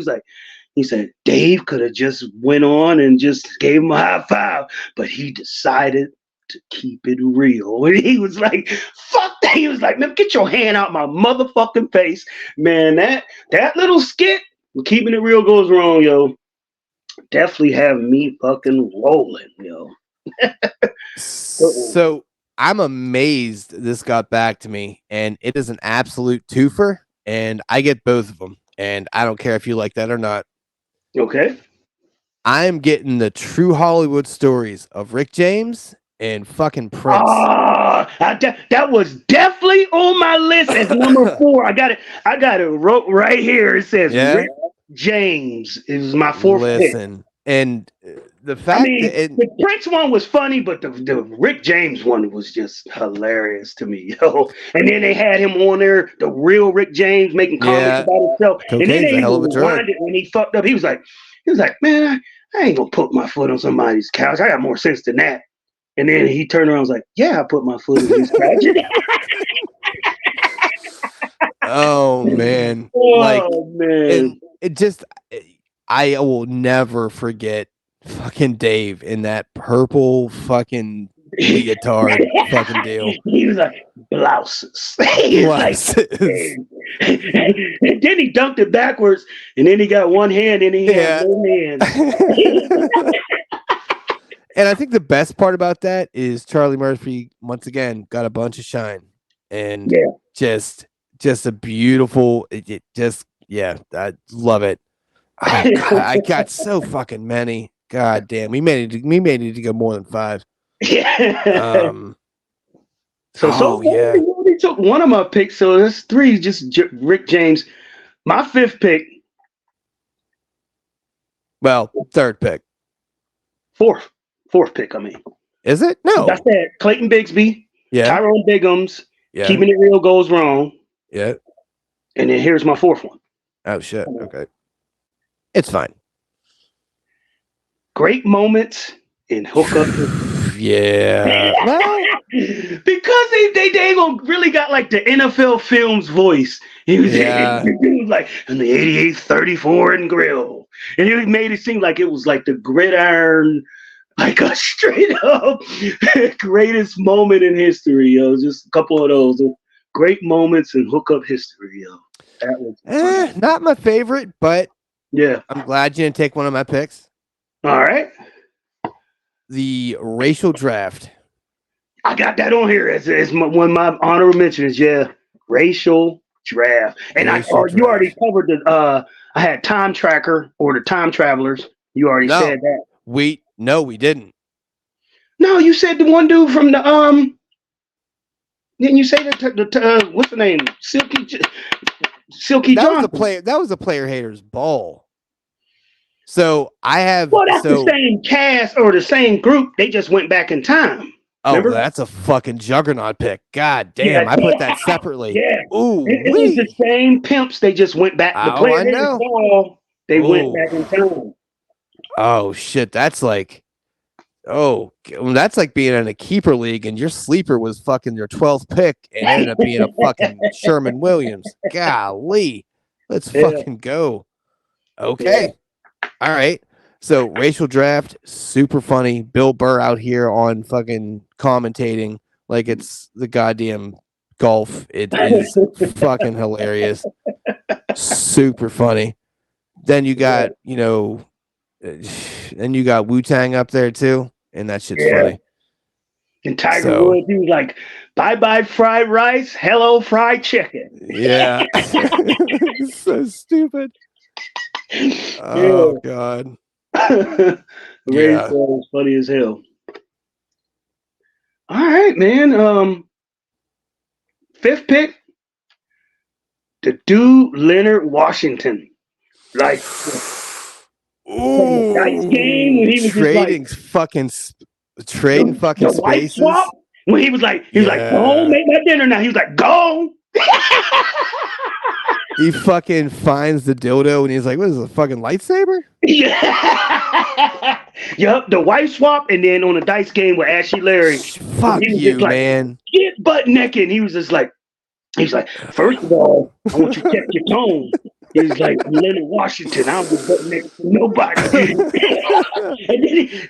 he said, Dave could have just went on and just gave him a high five, but he decided to keep it real. And he was like, fuck that. He was like, man, get your hand out my motherfucking face. Man, that little skit, keeping it real goes wrong, yo. Definitely have me fucking rolling, yo. So I'm amazed this got back to me, and it is an absolute twofer, and I get both of them, and I don't care if you like that or not. Okay. I'm getting the true Hollywood stories of Rick James and fucking Prince. That was definitely on my list as number 4. I got it wrote right here. It says Rick James is my 4th pick. And the fact that the Prince one was funny, but the Rick James one was just hilarious to me, yo. And then they had him on there, the real Rick James, making comments about himself. And then they even reminded when he fucked up. He was like, man, I ain't gonna put my foot on somebody's couch. I got more sense than that. And then he turned around and was like, yeah, I put my foot on his couch. Oh man. Man. It just, I will never forget fucking Dave in that purple fucking leotard fucking deal. He was like, blouses. He was like, and then he dunked it backwards, and then he got one hand, and he had no hands. And I think the best part about that is Charlie Murphy, once again, got a bunch of shine. And just a beautiful, I love it. Oh, God, I got so fucking many. God damn, we may need to go more than 5. Yeah. So you already took one of my picks, so that's 3. Just Rick James. My 5th pick. Well, 3rd pick. 4th pick. I mean, is it? No, I said Clayton Bigsby. Yeah. Tyrone Biggums. Yeah. Keeping It Real Goes Wrong. Yeah. And then here's my 4th one. Oh shit. Okay. It's fine. Great moments in hookup. Yeah. Well, because they really got like the NFL Films voice. He was like, and the 88 34 and grill. And he made it seem like it was like the gridiron, like a straight up greatest moment in history, yo. Just a couple of those great moments in hookup history, yo. That was not my favorite, but yeah, I'm glad you didn't take one of my picks. All right. The racial draft. I got that on here as one of my honorable mentions. Yeah, racial draft. And you already covered the. I had Time Tracker or the Time Travelers. You already said that. We didn't. No, you said the one dude from the Didn't you say the what's the name? Silky Johnson. That was the Player Haters Ball. So I have. Well, that's the same cast or the same group. They just went back in time. Oh, remember? That's a fucking juggernaut pick. God damn, I put that separately. Yeah. Ooh, it was the same pimps. They just went back. The Player Haters Ball. They went back in time. Oh shit, that's like. Oh, that's like being in a keeper league and your sleeper was fucking your 12th pick and ended up being a fucking Sherman Williams. Golly, let's fucking go. Okay. All right. So racial draft, super funny. Bill Burr out here on fucking commentating like it's the goddamn golf. It is fucking hilarious. Super funny. Then you got, then you got Wu-Tang up there too, and that shit's funny. And Tiger Woods, he was like, bye-bye fried rice, hello fried chicken. Yeah. So stupid. Oh, God. Was funny as hell. All right, man. 5th pick, the dude Leonard Washington. Like, ooh, dice game when he was trading fucking spaces. Swap, when he was like, go make my dinner now. He was like, go. He fucking finds the dildo and he's like, what is this, a fucking lightsaber? Yeah. Yup, the wife swap, and then on the dice game with Ashley Larry. Fuck you, man. Get butt naked. And he was like, first of all, I want you to check your tone. He's like, I'm Leonard Washington. I don't give a next to nobody. And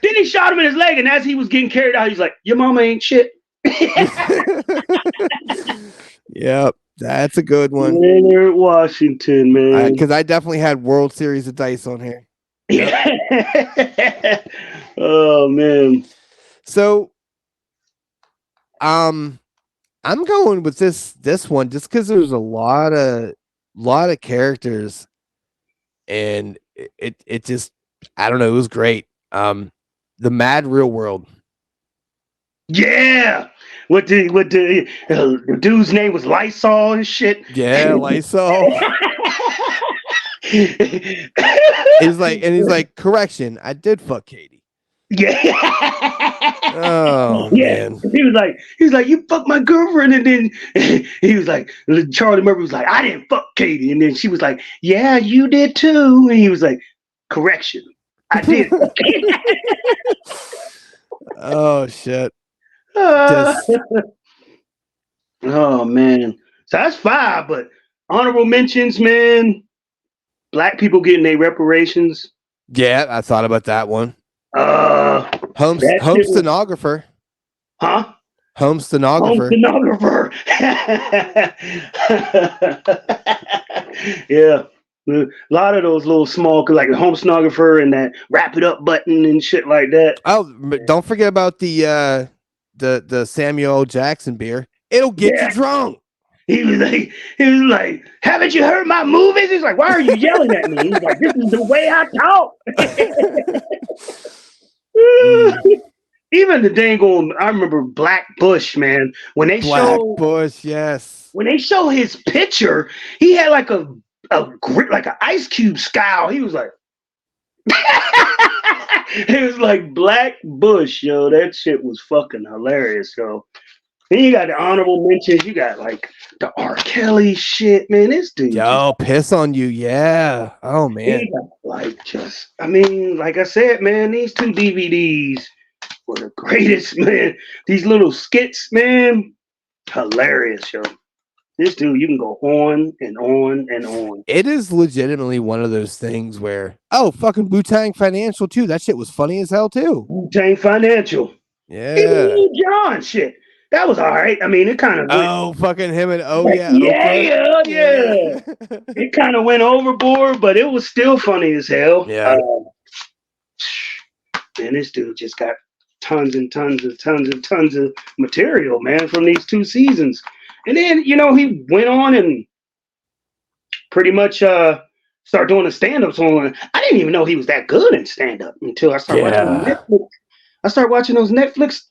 then he shot him in his leg, and as he was getting carried out, he's like, your mama ain't shit. Yep, that's a good one. Leonard Washington, man. Because I definitely had World Series of Dice on here. Yep. Yeah. Oh man. So, I'm going with this one just because there's a lot of characters, and it just, I don't know, it was great. The Mad Real World. Yeah. What the dude's name was Lysol and shit. Yeah, Lysol. He's like, correction, I did fuck Katie. Yeah. Oh yeah. man. He was like, you fucked my girlfriend, and then he was like, Charlie Murphy was like, I didn't fuck Katie, and then she was like, yeah, you did too, and he was like, correction, I did. Oh shit. Oh man. So that's 5, but honorable mentions, man. Black people getting their reparations. Yeah, I thought about that one. Home stenographer. Huh? Home stenographer. Yeah. A lot of those little small, like the home stenographer and that wrap it up button and shit like that. Oh, don't forget about the Samuel L. Jackson beer. It'll get you drunk. He was like, haven't you heard my movies? He's like, why are you yelling at me? He's like, this is the way I talk. Even the dang old, I remember Black Bush, man. When they show his picture, he had like a like an Ice Cube scowl. He was like, it was like Black Bush, yo. That shit was fucking hilarious, yo. Then you got the honorable mentions. You got like the R. Kelly shit, man. This dude, yo, piss on you, yeah. Oh man, like I said, man, these 2 DVDs were the greatest, man. These little skits, man, hilarious, yo. This dude, you can go on and on and on. It is legitimately one of those things where, fucking Wu-Tang Financial too. That shit was funny as hell too. Wu-Tang Financial, yeah. Even Lil Jon shit. That was all right. I mean, it kind of fucking him and yeah. It kind of went overboard, but it was still funny as hell. Yeah. And this dude just got tons and tons of material, man, from these 2 seasons. And then, he went on and pretty much started doing the stand-ups on. I didn't even know he was that good in stand-up until I started watching Netflix. I started watching those Netflix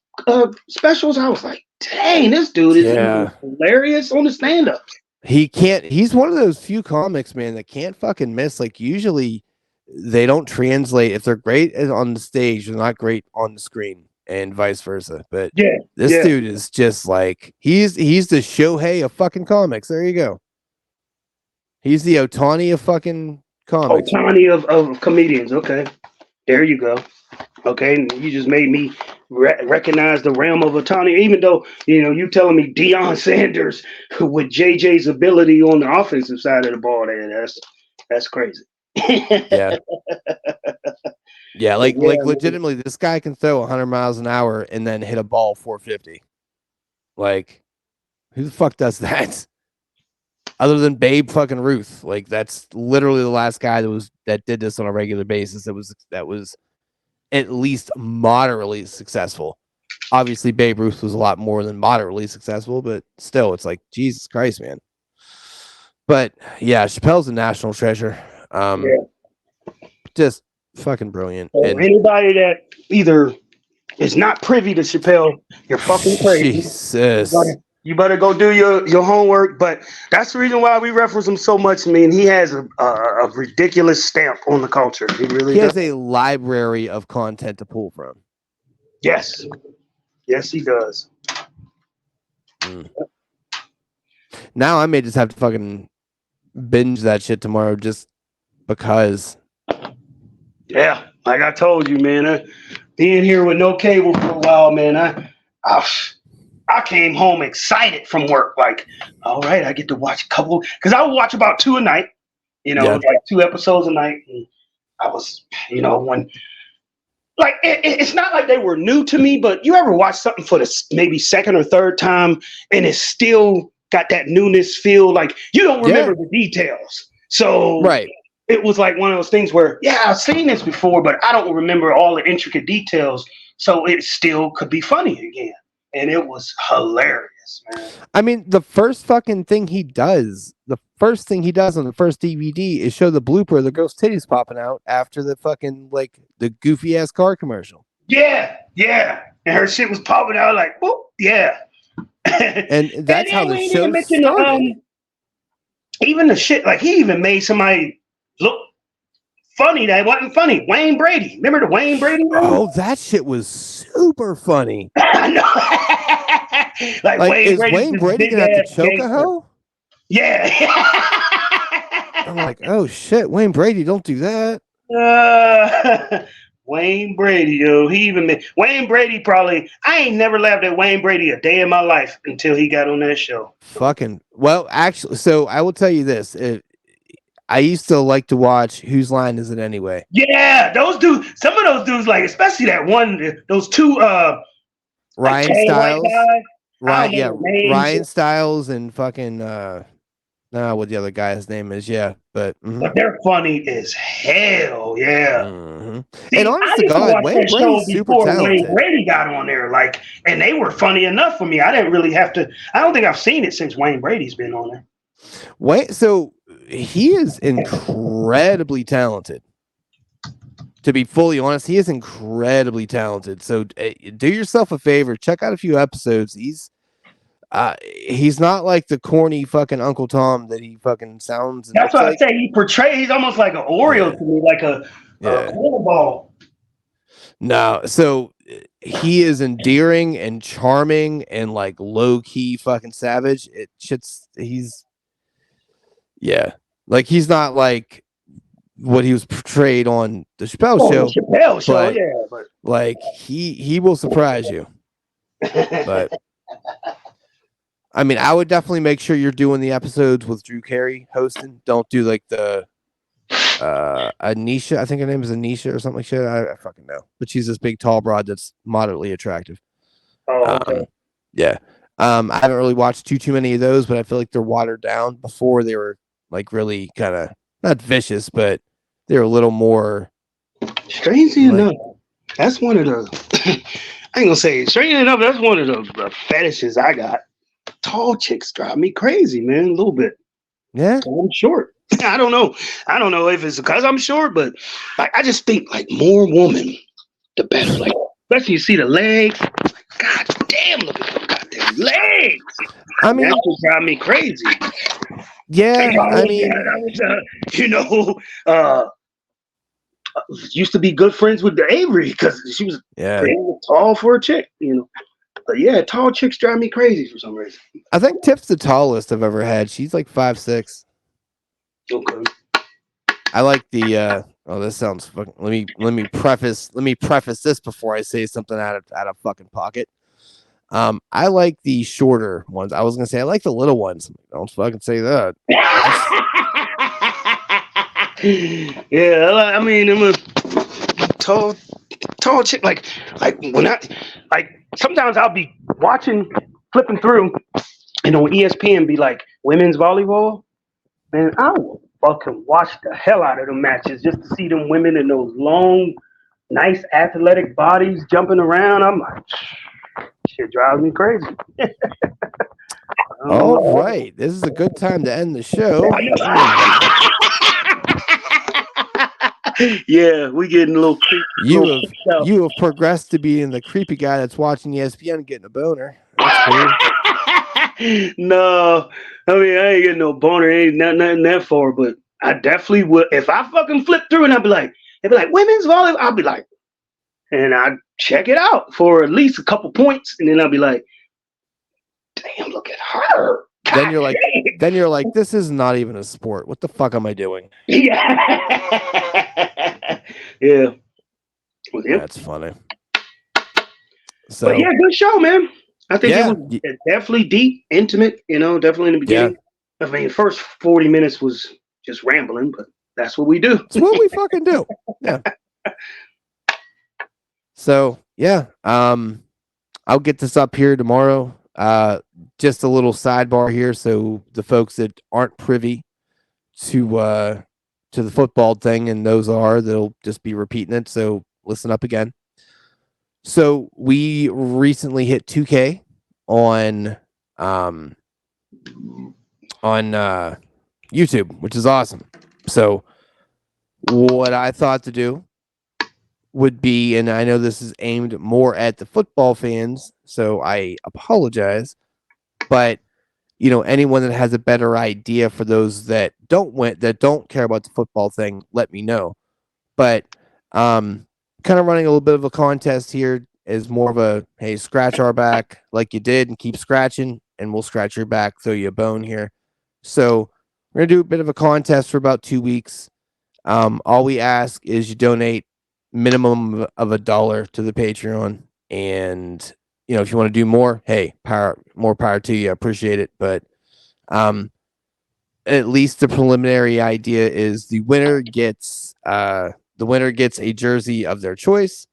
specials. I was like, dang, this dude is hilarious on the stand-up. He's one of those few comics, man, that can't fucking miss. Like, usually they don't translate. If they're great on the stage, they're not great on the screen, and vice versa. But this dude is just like, he's the Shohei of fucking comics. There you go. He's the Otani of fucking comics. Otani of comedians. Okay, there you go. Okay, you just made me recognize the realm of Otani, even though, you telling me Deion Sanders with JJ's ability on the offensive side of the ball, that's crazy. Yeah, like legitimately, this guy can throw 100 miles an hour and then hit a ball 450. Like, who the fuck does that? Other than Babe fucking Ruth. Like, that's literally the last guy that did this on a regular basis. That was at least moderately successful. Obviously, Babe Ruth was a lot more than moderately successful, but still, it's like, Jesus Christ, man. But yeah, Chappelle's a national treasure. Just fucking brilliant. And anybody that either is not privy to Chappelle, you're fucking crazy. Jesus. You better go do your homework. But that's the reason why we reference him so much. I mean, he has a ridiculous stamp on the culture. He has a library of content to pull from. Yes, he does. Now I may just have to fucking binge that shit tomorrow just because. Yeah, like I told you, man. Being here with no cable for a while, man. I came home excited from work. Like, all right, I get to watch a couple, because I would watch about 2 a night. You know, it was like 2 episodes a night. And I was, when like it's not like they were new to me, but you ever watch something for the maybe second or third time and it's still got that newness feel, like you don't remember the details. So it was like one of those things where, I've seen this before, but I don't remember all the intricate details. So it still could be funny again. And it was hilarious, man. I mean, the first fucking thing he does, on the first DVD is show the blooper of the girl's titties popping out after the fucking, like, the goofy ass car commercial. Yeah. And her shit was popping out like, oh, yeah. And that's how the show started. Even the shit, like he even made somebody look funny that wasn't funny. Wayne Brady. Remember the Wayne Brady movie? Oh, that shit was super funny. I know. like Wayne Brady gonna have to choke a hoe? Yeah. I'm like, oh shit, Wayne Brady, don't do that. Wayne Brady, yo. He even made Wayne Brady probably. I ain't never laughed at Wayne Brady a day in my life until he got on that show. Well, actually, so I will tell you this. I used to like to watch Whose Line Is It Anyway? Yeah, those dudes, some of those dudes, like especially that one, those two Ryan Stiles. Ryan Stiles Stiles and fucking what the other guy's name is, but they're funny as hell, yeah. See, and honest to God, Wayne Brady's super talented. Wayne Brady got on there, like, and they were funny enough for me. I didn't really have to. I don't think I've seen it since Wayne Brady's been on there. So he is incredibly talented. To be fully honest, he is incredibly talented. So do yourself a favor, check out a few episodes. He's not like the corny fucking Uncle Tom that he fucking sounds. That's what I say. He's almost like an Oreo to me, like a ball. No, so he is endearing and charming and like low key fucking savage. Like he's not like what he was portrayed on the Chappelle show. Chappelle show, but like he will surprise you. But I mean, I would definitely make sure you're doing the episodes with Drew Carey hosting. Don't do like the Anisha. I think her name is Anisha or something like that. I fucking know. But she's this big, tall broad that's moderately attractive. Oh, okay. I haven't really watched too many of those, but I feel like they're watered down. Before they were like really kind of not vicious, but they're a little more. Strangely enough, that's one of the. I ain't gonna say strangely enough. That's one of the fetishes I got. Tall chicks drive me crazy, man. A little bit. Yeah, I'm short. I don't know if it's because I'm short, but like I just think like more woman, the better. Like especially you see the legs. Like, God damn, look at those goddamn legs. I mean, that would drive me crazy. Yeah, I mean, used to be good friends with the Avery because she was tall for a chick, But yeah, tall chicks drive me crazy for some reason. I think Tiff's the tallest I've ever had. She's like 5'6". Okay. I like the this sounds fucking. Let me preface this before I say something out of fucking pocket. I like the shorter ones. I was gonna say I like the little ones. Don't fucking say that. Yeah, I mean, I'm a tall chick. Like when sometimes I'll be flipping through, and on ESPN be like women's volleyball, man. I will fucking watch the hell out of them matches just to see them women in those long, nice athletic bodies jumping around. I'm like, shit drives me crazy. All right, this is a good time to end the show. Yeah, we getting a little creepy. You have progressed to being the creepy guy that's watching ESPN getting a boner. That's cool. No, I mean I ain't getting no boner. Ain't nothing that far, but I definitely would if I fucking flip through and I'd be like women's volleyball. I'll be like, and I check it out for at least a couple points, and then I'll be like, damn, look at her. Then you're like, this is not even a sport. What the fuck am I doing? Yeah. Yeah. Well, that's funny. So but yeah, good show, man. I think it was definitely deep, intimate, definitely in the beginning. Yeah. I mean, first 40 minutes was just rambling, but that's what we do. It's what we fucking do. Yeah. So yeah, I'll get this up here tomorrow. Just a little sidebar here, so the folks that aren't privy to the football thing, and those they'll just be repeating it. So listen up again. So we recently hit 2K on YouTube, which is awesome. So what I thought to do would be, and I know this is aimed more at the football fans, so I apologize, but anyone that has a better idea for those that don't care about the football thing, let me know. But kind of running a little bit of a contest here is more of a, hey, scratch our back like you did and keep scratching, and we'll scratch your back, throw you a bone here. So we're gonna do a bit of a contest for about 2 weeks. All we ask is you donate minimum of $1 to the Patreon, and if you want to do more, hey, more power to you. I appreciate it, but at least the preliminary idea is the winner gets a jersey of their choice.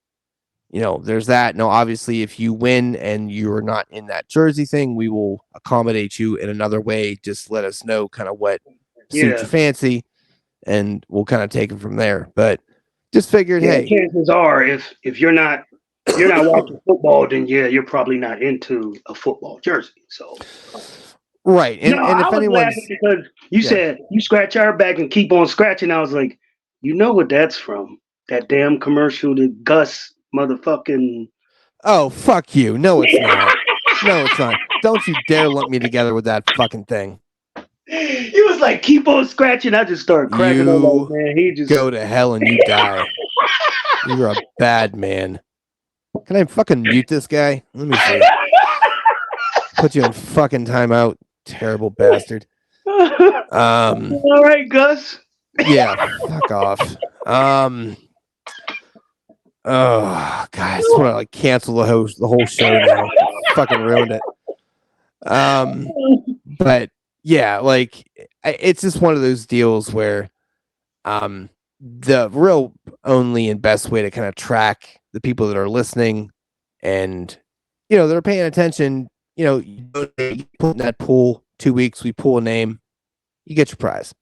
There's that. Now, obviously, if you win and you're not in that jersey thing, we will accommodate you in another way. Just let us know kind of what suits your fancy, and we'll kind of take it from there. But just figured, hey, chances are if you're not watching football, then you're probably not into a football jersey. So right, and if anyone's because you said you scratch our back and keep on scratching, I was like, what that's from? That damn commercial that Gus motherfucking. Oh, fuck you! No, it's not. No, it's not. Don't you dare lump me together with that fucking thing. He was like, keep on scratching. I just started cracking up. Like, man, he just go to hell and you die. You're a bad man. Can I fucking mute this guy? Let me see. Put you in fucking timeout, terrible bastard. All right, Gus. Yeah, fuck off. Oh, guys, I just want to cancel the whole show now. Fucking ruined it. But yeah, it's just one of those deals where the real only and best way to kind of track the people that are listening and they're paying attention, you put in that pool 2 weeks, we pull a name, you get your prize.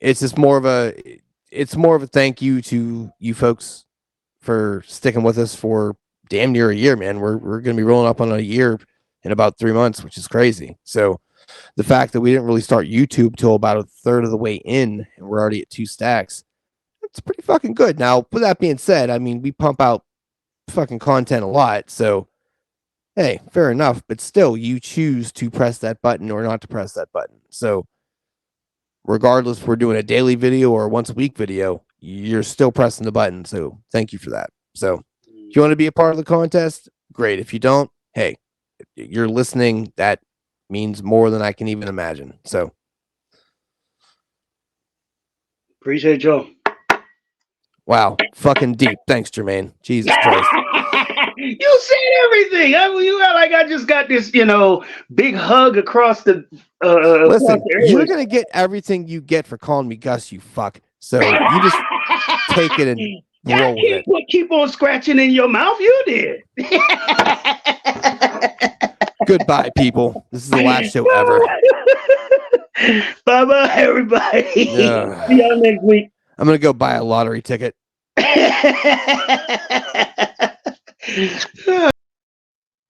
It's just more of a thank you to you folks for sticking with us for damn near a year, man. We're going to be rolling up on a year in about 3 months, which is crazy. So the fact that we didn't really start YouTube till about a third of the way in, and we're already at 2 stacks, that's pretty fucking good. Now, with that being said, I mean, we pump out fucking content a lot, so hey, fair enough. But still, you choose to press that button or not to press that button. So regardless if we're doing a daily video or a once a week video, you're still pressing the button. So thank you for that. So if you want to be a part of the contest, great. If you don't, hey, you're listening. That means more than I can even imagine. So appreciate y'all. Wow, fucking deep. Thanks, Jermaine. Jesus Christ. You said everything. You got like I just got this, big hug across the. Listen, you're gonna get everything you get for calling me Gus. You fuck. So you just take it and roll with it. Keep on scratching in your mouth. You did. Goodbye, people. This is the last show ever. Bye-bye, everybody. See y'all next week. I'm gonna go buy a lottery ticket.